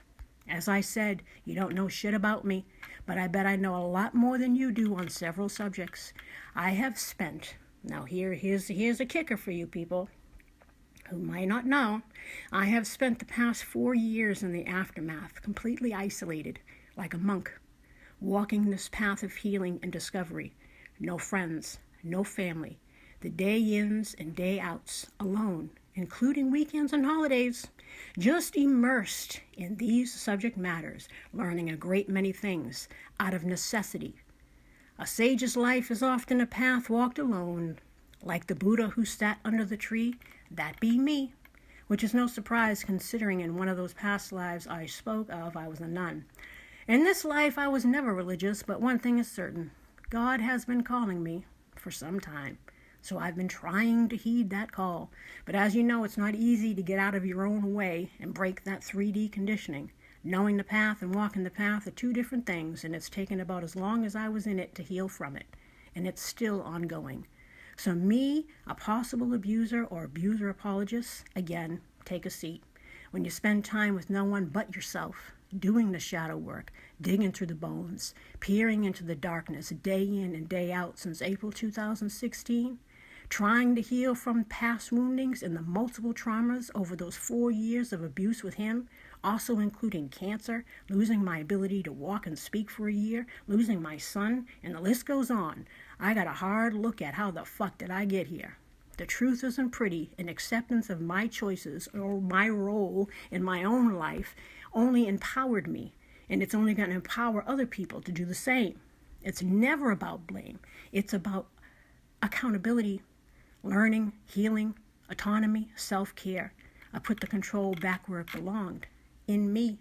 As I said, you don't know shit about me, but I bet I know a lot more than you do on several subjects. I have spent, now here's a kicker for you people who might not know, I have spent the past 4 years in the aftermath, completely isolated, like a monk, walking this path of healing and discovery. No friends, no family, the day-ins and day-outs, alone, including weekends and holidays, just immersed in these subject matters, learning a great many things out of necessity. A sage's life is often a path walked alone, like the Buddha who sat under the tree, that be me, which is no surprise considering in one of those past lives I spoke of, I was a nun. In this life I was never religious, but one thing is certain, God has been calling me for some time. So I've been trying to heed that call. But as you know, it's not easy to get out of your own way and break that 3D conditioning. Knowing the path and walking the path are two different things, and it's taken about as long as I was in it to heal from it. And it's still ongoing. So me, a possible abuser or abuser apologist, again, take a seat. When you spend time with no one but yourself, doing the shadow work, digging through the bones, peering into the darkness day in and day out since April 2016, trying to heal from past woundings and the multiple traumas over those 4 years of abuse with him, also including cancer, losing my ability to walk and speak for a year, losing my son, and the list goes on. I got a hard look at how the fuck did I get here. The truth isn't pretty, and acceptance of my choices or my role in my own life only empowered me, and it's only going to empower other people to do the same. It's never about blame. It's about accountability. learning, healing, autonomy, self-care. I put the control back where it belonged, in me.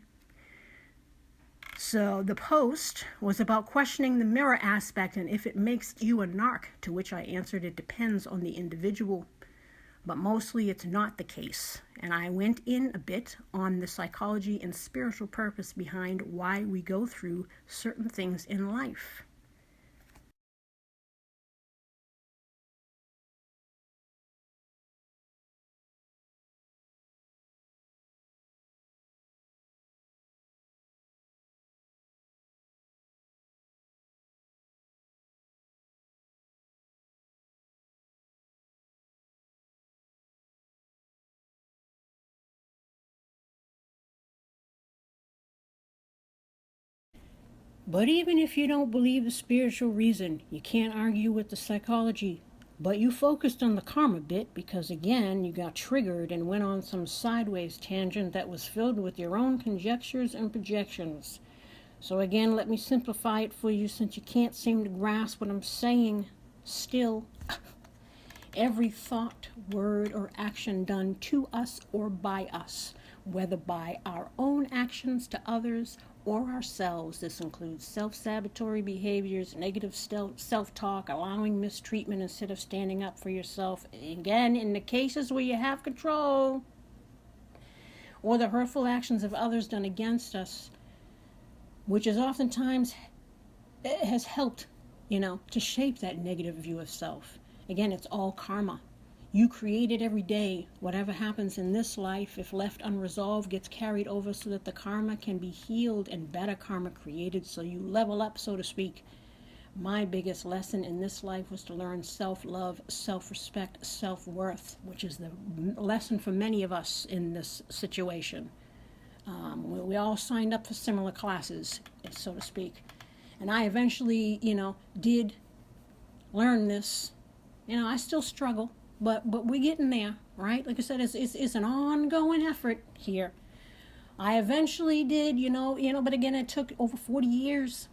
So the post was about questioning the mirror aspect and if it makes you a narc, to which I answered it depends on the individual, but mostly it's not the case. And I went in a bit on the psychology and spiritual purpose behind why we go through certain things in life. But even if you don't believe the spiritual reason, you can't argue with the psychology. But you focused on the karma bit because, again, you got triggered and went on some sideways tangent that was filled with your own conjectures and projections. So again, let me simplify it for you since you can't seem to grasp what I'm saying still. Every thought, word, or action done to us or by us, whether by our own actions to others or ourselves. This includes self-sabotatory behaviors, negative self-talk, allowing mistreatment instead of standing up for yourself. Again, in the cases where you have control, or the hurtful actions of others done against us, which is oftentimes has helped, to shape that negative view of self. Again, it's all karma. You create it every day. Whatever happens in this life, if left unresolved, gets carried over so that the karma can be healed and better karma created so you level up, so to speak. My biggest lesson in this life was to learn self-love, self-respect, self-worth, which is the lesson for many of us in this situation. We all signed up for similar classes, so to speak. And I eventually, did learn this. I still struggle, but we're getting there, right? Like I said, it's an ongoing effort here. I eventually did, but again, it took over 40 years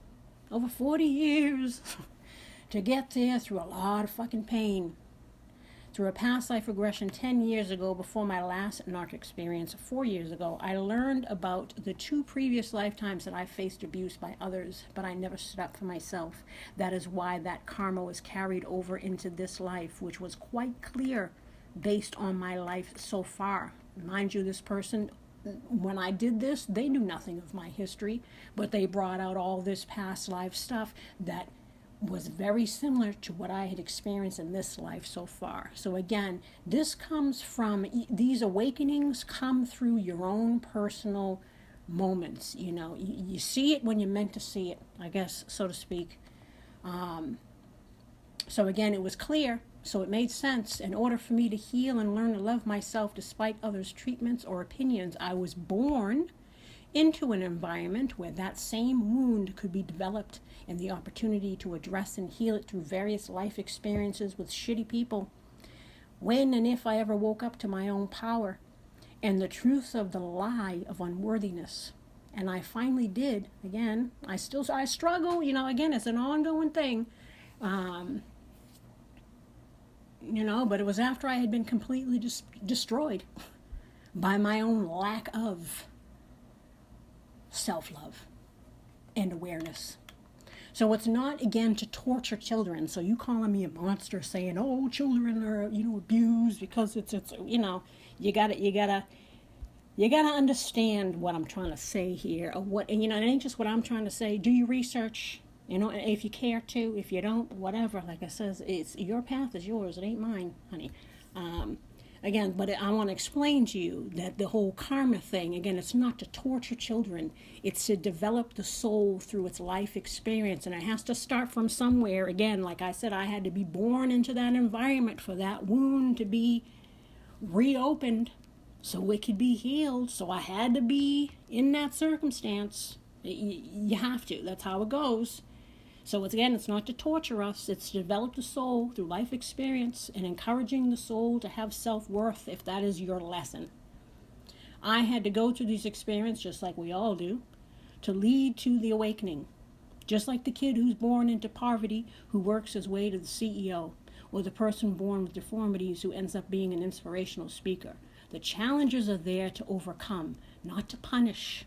to get there through a lot of fucking pain. Through a past life regression 10 years ago, before my last narc experience 4 years ago, I learned about the 2 previous lifetimes that I faced abuse by others, but I never stood up for myself. That is why that karma was carried over into this life, which was quite clear based on my life so far. Mind you, this person, when I did this, they knew nothing of my history, but they brought out all this past life stuff that was very similar to what I had experienced in this life so far. So again, this comes from, these awakenings come through your own personal moments. You see it when you're meant to see it, I guess, so to speak. So again, it was clear, so it made sense. In order for me to heal and learn to love myself despite others' treatments or opinions, I was born into an environment where that same wound could be developed and the opportunity to address and heal it through various life experiences with shitty people. When and if I ever woke up to my own power and the truth of the lie of unworthiness, and I finally did, again, I struggle, again, it's an ongoing thing, but it was after I had been completely destroyed by my own lack of self-love and awareness. So it's not, again, to torture children. So you calling me a monster saying, oh, children are, abused because it's you gotta understand what I'm trying to say here, or what, and it ain't just what I'm trying to say. Do your research, if you care to. If you don't, whatever. Like I says, it's your path is yours. It ain't mine, honey. Again, but I want to explain to you that the whole karma thing, again, it's not to torture children. It's to develop the soul through its life experience. And it has to start from somewhere. Again, like I said, I had to be born into that environment for that wound to be reopened so it could be healed. So I had to be in that circumstance. You have to. That's how it goes. So it's not to torture us, it's to develop the soul through life experience and encouraging the soul to have self-worth if that is your lesson. I had to go through these experiences, just like we all do, to lead to the awakening. Just like the kid who's born into poverty, who works his way to the CEO. or the person born with deformities who ends up being an inspirational speaker. The challenges are there to overcome, not to punish,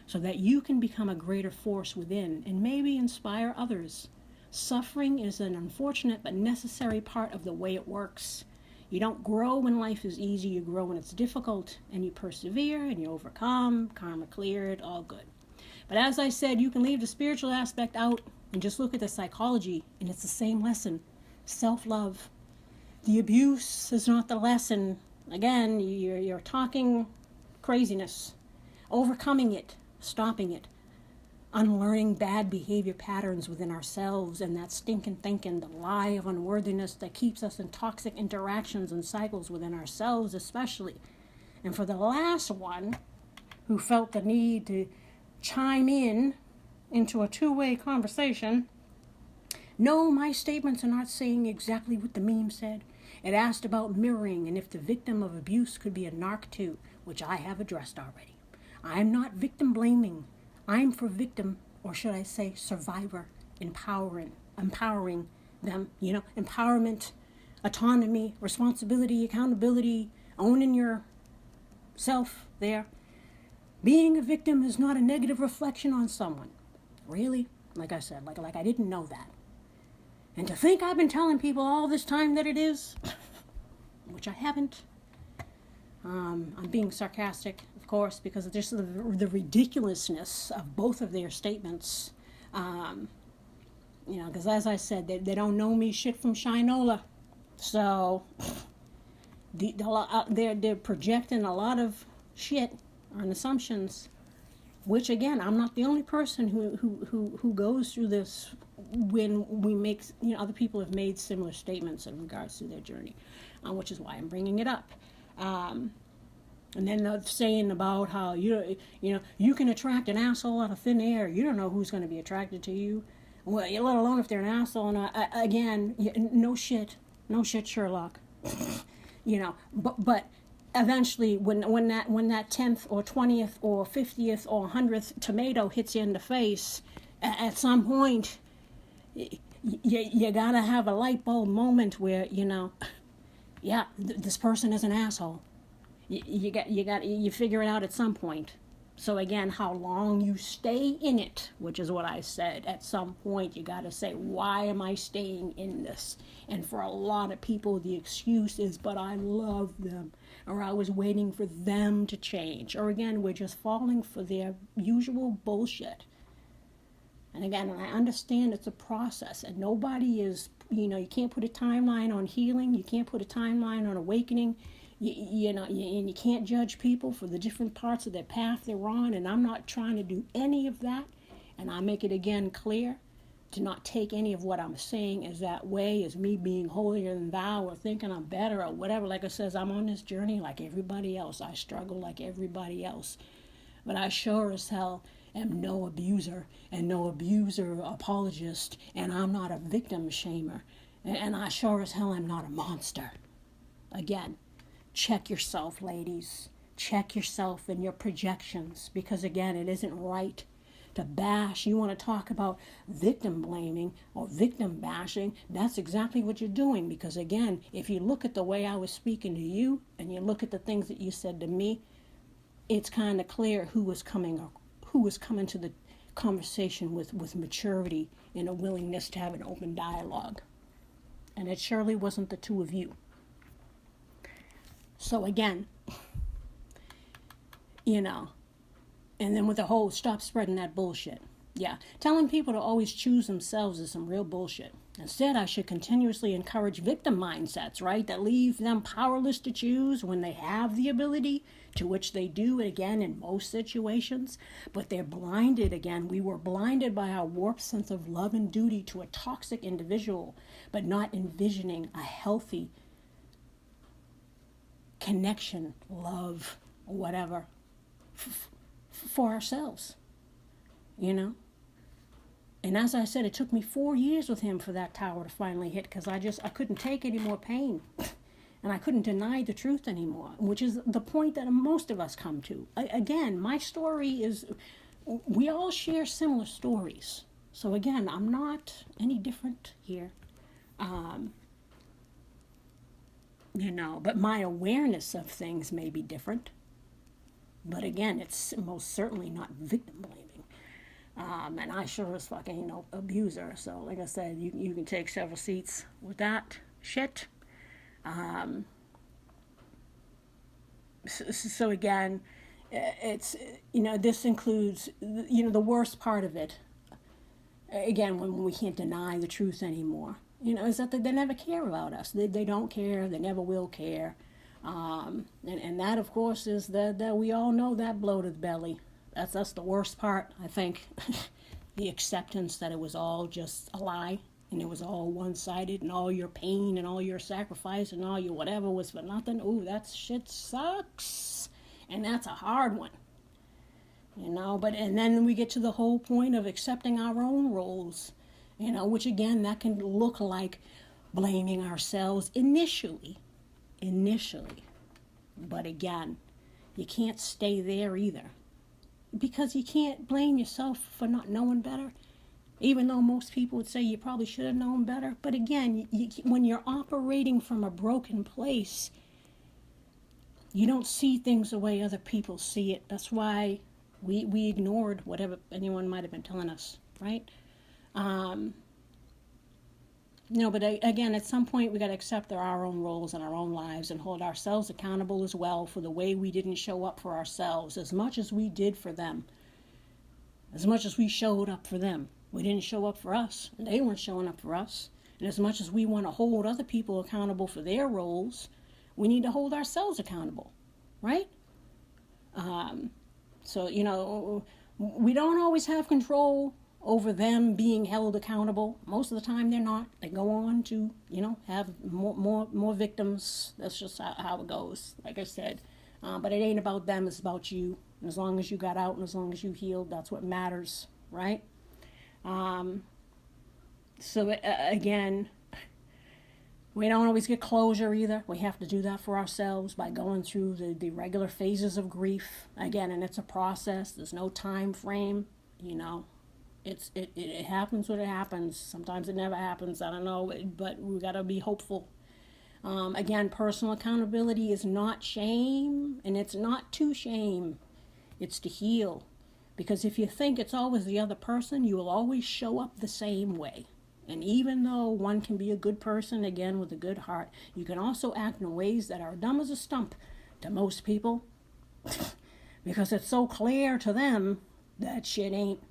so that you can become a greater force within and maybe inspire others. Suffering is an unfortunate but necessary part of the way it works. You don't grow when life is easy, you grow when it's difficult, and you persevere and you overcome, karma cleared, all good. But as I said, you can leave the spiritual aspect out and just look at the psychology, and it's the same lesson. Self-love. The abuse is not the lesson. Again, you're talking craziness. Overcoming it, stopping it, unlearning bad behavior patterns within ourselves and that stinking thinking, the lie of unworthiness that keeps us in toxic interactions and cycles within ourselves especially. And for the last one, who felt the need to chime in into a two-way conversation, no, my statements are not saying exactly what the meme said. It asked about mirroring and if the victim of abuse could be a narc too, which I have addressed already. I'm not victim blaming. I'm for victim, or should I say survivor, empowering them, empowerment, autonomy, responsibility, accountability, owning yourself there. Being a victim is not a negative reflection on someone. Really? Like I said, like I didn't know that. And to think I've been telling people all this time that it is, which I haven't. I'm being sarcastic, of course, because of just the ridiculousness of both of their statements. Because as I said, they don't know me shit from Shinola. So they're projecting a lot of shit on assumptions, which again, I'm not the only person who goes through this when we make, other people have made similar statements in regards to their journey, which is why I'm bringing it up. And then they're saying about how, you can attract an asshole out of thin air. You don't know who's going to be attracted to you. Well, let alone if they're an asshole. And again, no shit, Sherlock. But eventually, when that 10th or 20th or 50th or 100th tomato hits you in the face, at some point, you gotta have a light bulb moment where this person is an asshole. You figure it out at some point. So again, how long you stay in it, which is what I said. At some point, you got to say, why am I staying in this? And for a lot of people, the excuse is, but I love them, or I was waiting for them to change, or again, we're just falling for their usual bullshit. And again, I understand it's a process, and nobody is, you can't put a timeline on healing, you can't put a timeline on awakening. And you can't judge people for the different parts of their path they're on, and I'm not trying to do any of that. And I make it again clear to not take any of what I'm saying as that way, as me being holier than thou or thinking I'm better or whatever. Like I says, I'm on this journey like everybody else. I struggle like everybody else. But I sure as hell am no abuser and no abuser apologist, and I'm not a victim shamer. And I sure as hell am not a monster. Again, check yourself, ladies. Check yourself and your projections, because again, it isn't right to bash. You want to talk about victim blaming or victim bashing, that's exactly what you're doing, because again, if you look at the way I was speaking to you and you look at the things that you said to me, it's kind of clear who was coming to the conversation with maturity and a willingness to have an open dialogue. And it surely wasn't the two of you. So again, and then with the whole stop spreading that bullshit. Yeah, telling people to always choose themselves is some real bullshit. Instead, I should continuously encourage victim mindsets, right? That leave them powerless to choose when they have the ability, to which they do, again, in most situations. But they're blinded, again. We were blinded by our warped sense of love and duty to a toxic individual, but not envisioning a healthy connection, love, whatever, for ourselves, And as I said, it took me 4 years with him for that tower to finally hit, because I couldn't take any more pain. And I couldn't deny the truth anymore, which is the point that most of us come to. Again, my story is, we all share similar stories. So again, I'm not any different here. But my awareness of things may be different. But again, it's most certainly not victim blaming. And I sure as fuck ain't no abuser. So, like I said, you can take several seats with that shit. So again, it's, this includes, the worst part of it, again, when we can't deny the truth anymore, is that they never care about us. They don't care. They never will care. And that, of course, is that we all know that bloated belly. That's the worst part, I think. The acceptance that it was all just a lie, and it was all one-sided, and all your pain and all your sacrifice and all your whatever was for nothing. Ooh, that shit sucks. And that's a hard one. And then we get to the whole point of accepting our own roles, which again, that can look like blaming ourselves initially. But again, you can't stay there either, because you can't blame yourself for not knowing better, even though most people would say you probably should have known better. But again, when you're operating from a broken place, you don't see things the way other people see it. That's why we ignored whatever anyone might have been telling us, right? But again, at some point we got to accept our own roles in our own lives and hold ourselves accountable as well for the way we didn't show up for ourselves as much as we did for them. As much as we showed up for them, we didn't show up for us, and they weren't showing up for us. And as much as we want to hold other people accountable for their roles, we need to hold ourselves accountable, right? So, we don't always have control over them being held accountable. Most of the time they're not. They go on to, have more victims. That's just how it goes, like I said. But it ain't about them, it's about you. And as long as you got out and as long as you healed, that's what matters, right? Again, we don't always get closure either. We have to do that for ourselves by going through the regular phases of grief. Again, and it's a process. There's no time frame, It happens when it happens. Sometimes it never happens. I don't know, but we got to be hopeful. Again, personal accountability is not shame, and it's not to shame. It's to heal. Because if you think it's always the other person, you will always show up the same way. And even though one can be a good person, again, with a good heart, you can also act in ways that are dumb as a stump to most people. Because it's so clear to them that shit ain't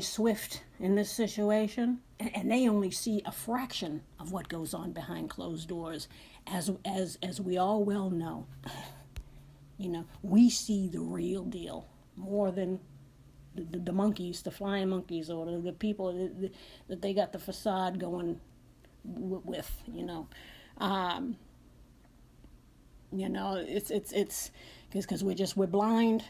swift in this situation. And they only see a fraction of what goes on behind closed doors. As we all well know, we see the real deal more than the monkeys, the flying monkeys, or the people that they got the facade going with, it's because we're blind.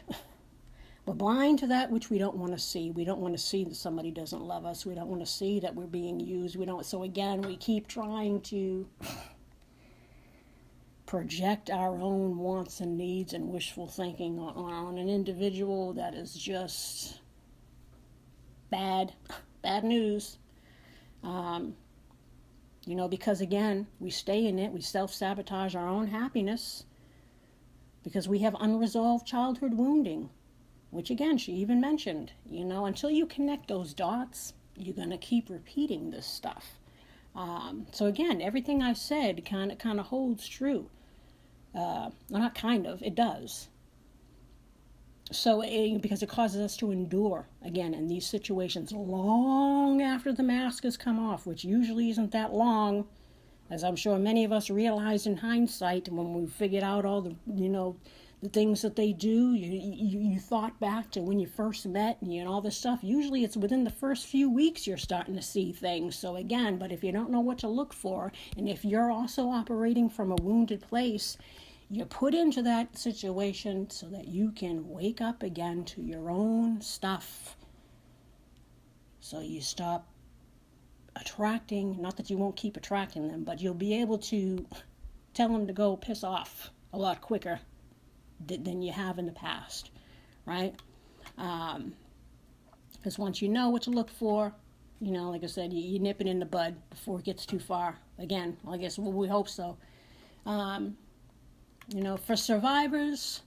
We're blind to that which we don't want to see. We don't want to see that somebody doesn't love us. We don't want to see that we're being used. So again, we keep trying to project our own wants and needs and wishful thinking on an individual that is just bad news. Because again, we stay in it, we self-sabotage our own happiness because we have unresolved childhood wounding, which again, she even mentioned, until you connect those dots, you're going to keep repeating this stuff. So again, everything I've said kind of holds true. Not kind of, it does. So, because it causes us to endure, again, in these situations long after the mask has come off, which usually isn't that long, as I'm sure many of us realized in hindsight when we figured out all the, the things that they do. You thought back to when you first met and all this stuff. Usually it's within the first few weeks you're starting to see things. So again, but if you don't know what to look for, and if you're also operating from a wounded place, you're put into that situation so that you can wake up again to your own stuff. So you stop attracting, not that you won't keep attracting them, but you'll be able to tell them to go piss off a lot quicker than you have in the past, right? Because once you know what to look for, like I said, you nip it in the bud before it gets too far. Again, I guess we hope so. For survivors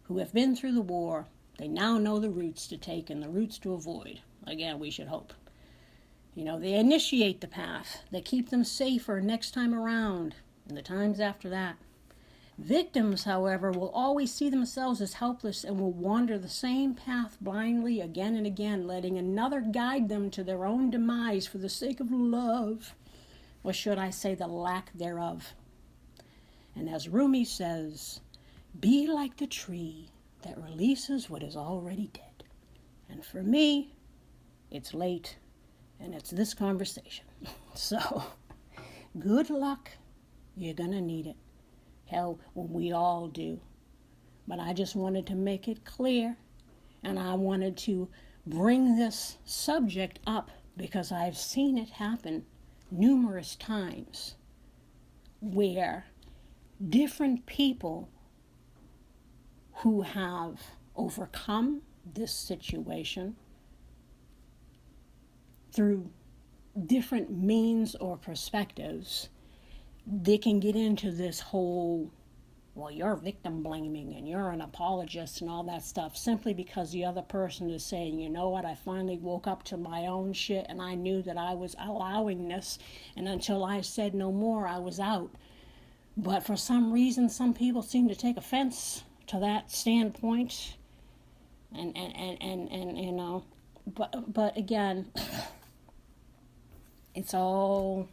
who have been through the war, they now know the routes to take and the routes to avoid. Again, we should hope. They initiate the path. They keep them safer next time around and the times after that. Victims, however, will always see themselves as helpless and will wander the same path blindly again and again, letting another guide them to their own demise for the sake of love, or should I say the lack thereof. And as Rumi says, be like the tree that releases what is already dead. And for me, it's late, and it's this conversation. So, good luck. You're gonna need it. Hell, we all do. But I just wanted to make it clear, and I wanted to bring this subject up because I've seen it happen numerous times where different people who have overcome this situation through different means or perspectives, they can get into this whole, well, you're victim blaming and you're an apologist and all that stuff, simply because the other person is saying, you know what, I finally woke up to my own shit and I knew that I was allowing this, and until I said no more, I was out. But for some reason, some people seem to take offense to that standpoint, and but again, it's all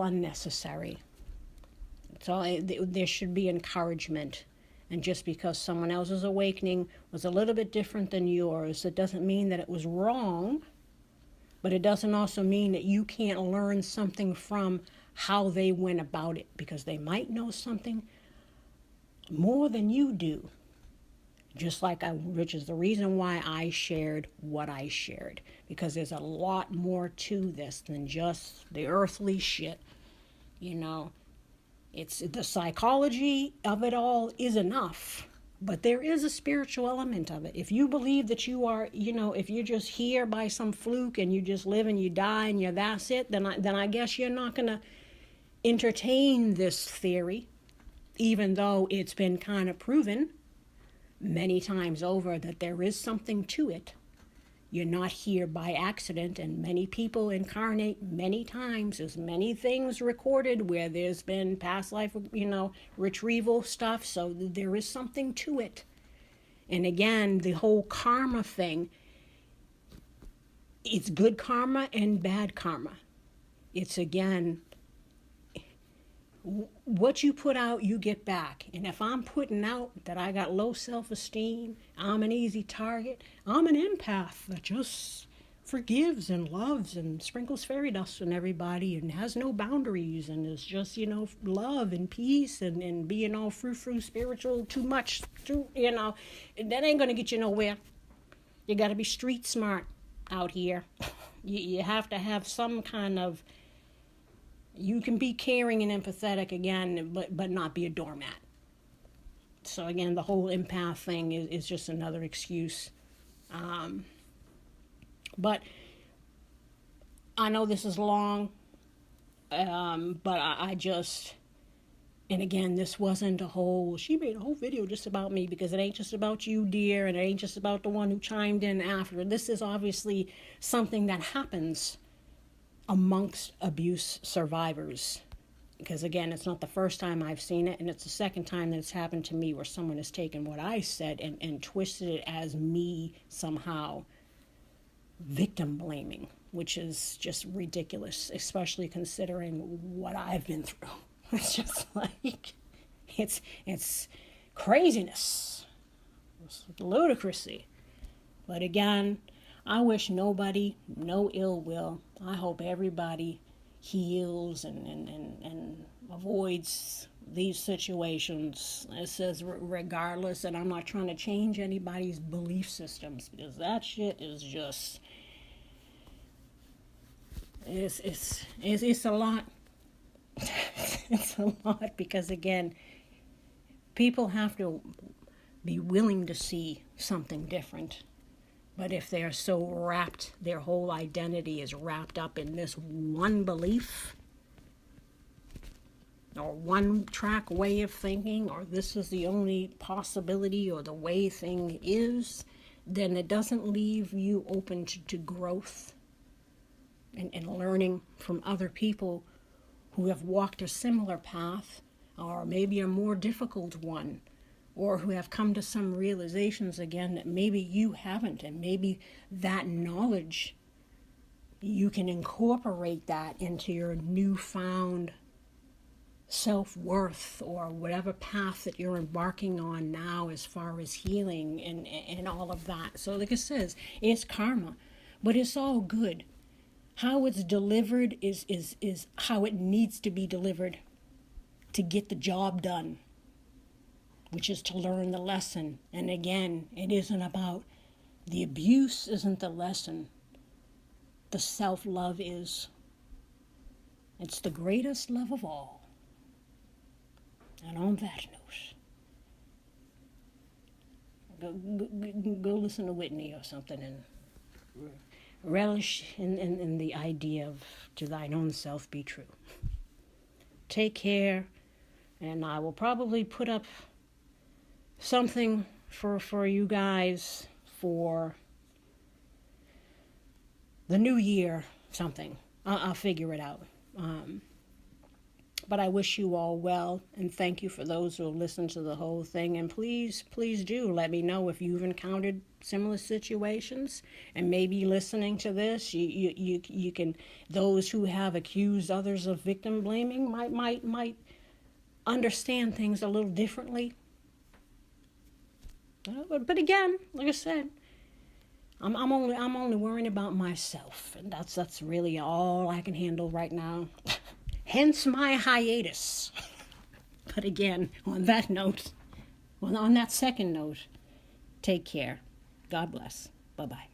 unnecessary. There should be encouragement. And just because someone else's awakening was a little bit different than yours, it doesn't mean that it was wrong, but it doesn't also mean that you can't learn something from how they went about it, because they might know something more than you do. Just like which is the reason why I shared what I shared, because there's a lot more to this than just the earthly shit. It's the psychology of it all is enough, but there is a spiritual element of it. If you believe that you are, if you're just here by some fluke and you just live and you die and that's it, then I guess you're not going to entertain this theory, even though it's been kind of proven many times over that there is something to it. You're not here by accident, and many people incarnate many times. There's many things recorded where there's been past life, retrieval stuff, so there is something to it. And again, the whole karma thing, it's good karma and bad karma. It's, again, what you put out, you get back. And if I'm putting out that I got low self-esteem, I'm an easy target, I'm an empath that just forgives and loves and sprinkles fairy dust on everybody and has no boundaries and is just, love and peace and being all frou-frou spiritual too much, that ain't going to get you nowhere. You got to be street smart out here. You have to have some kind of, you can be caring and empathetic again, but not be a doormat. So again, the whole empath thing is just another excuse. But I know this is long, but I just, and again, this wasn't she made a whole video just about me, because it ain't just about you, dear, and it ain't just about the one who chimed in after. This is obviously something that happens amongst abuse survivors, because again, it's not the first time I've seen it, and it's the second time that it's happened to me, where someone has taken what I said and twisted it as me somehow victim blaming, which is just ridiculous, especially considering what I've been through. It's just like, it's craziness, it's ludicrousy. But again, I wish nobody no ill will. I hope everybody heals and avoids these situations. It says regardless, and I'm not trying to change anybody's belief systems, because that shit is just, it's a lot. It's a lot, because again, people have to be willing to see something different. But if they're so wrapped, their whole identity is wrapped up in this one belief, or one track way of thinking, or this is the only possibility or the way thing is, then it doesn't leave you open to growth and learning from other people who have walked a similar path, or maybe a more difficult one, or who have come to some realizations again that maybe you haven't, and maybe that knowledge, you can incorporate that into your newfound self-worth, or whatever path that you're embarking on now as far as healing and all of that. So like it says, it's karma, but it's all good. How it's delivered is how it needs to be delivered to get the job done, which is to learn the lesson. And again, it isn't about the abuse, isn't the lesson. The self-love is. It's the greatest love of all. And on that note, go listen to Whitney or something and relish in the idea of to thine own self be true. Take care, and I will probably put up something for you guys for the new year, something. I'll figure it out. But I wish you all well, and thank you for those who have listened to the whole thing. And please do let me know if you've encountered similar situations. And maybe listening to this, you can, those who have accused others of victim blaming might understand things a little differently. But again, like I said, I'm only worrying about myself, and that's really all I can handle right now. Hence my hiatus. But again, on that note, on that second note, take care. God bless. Bye-bye.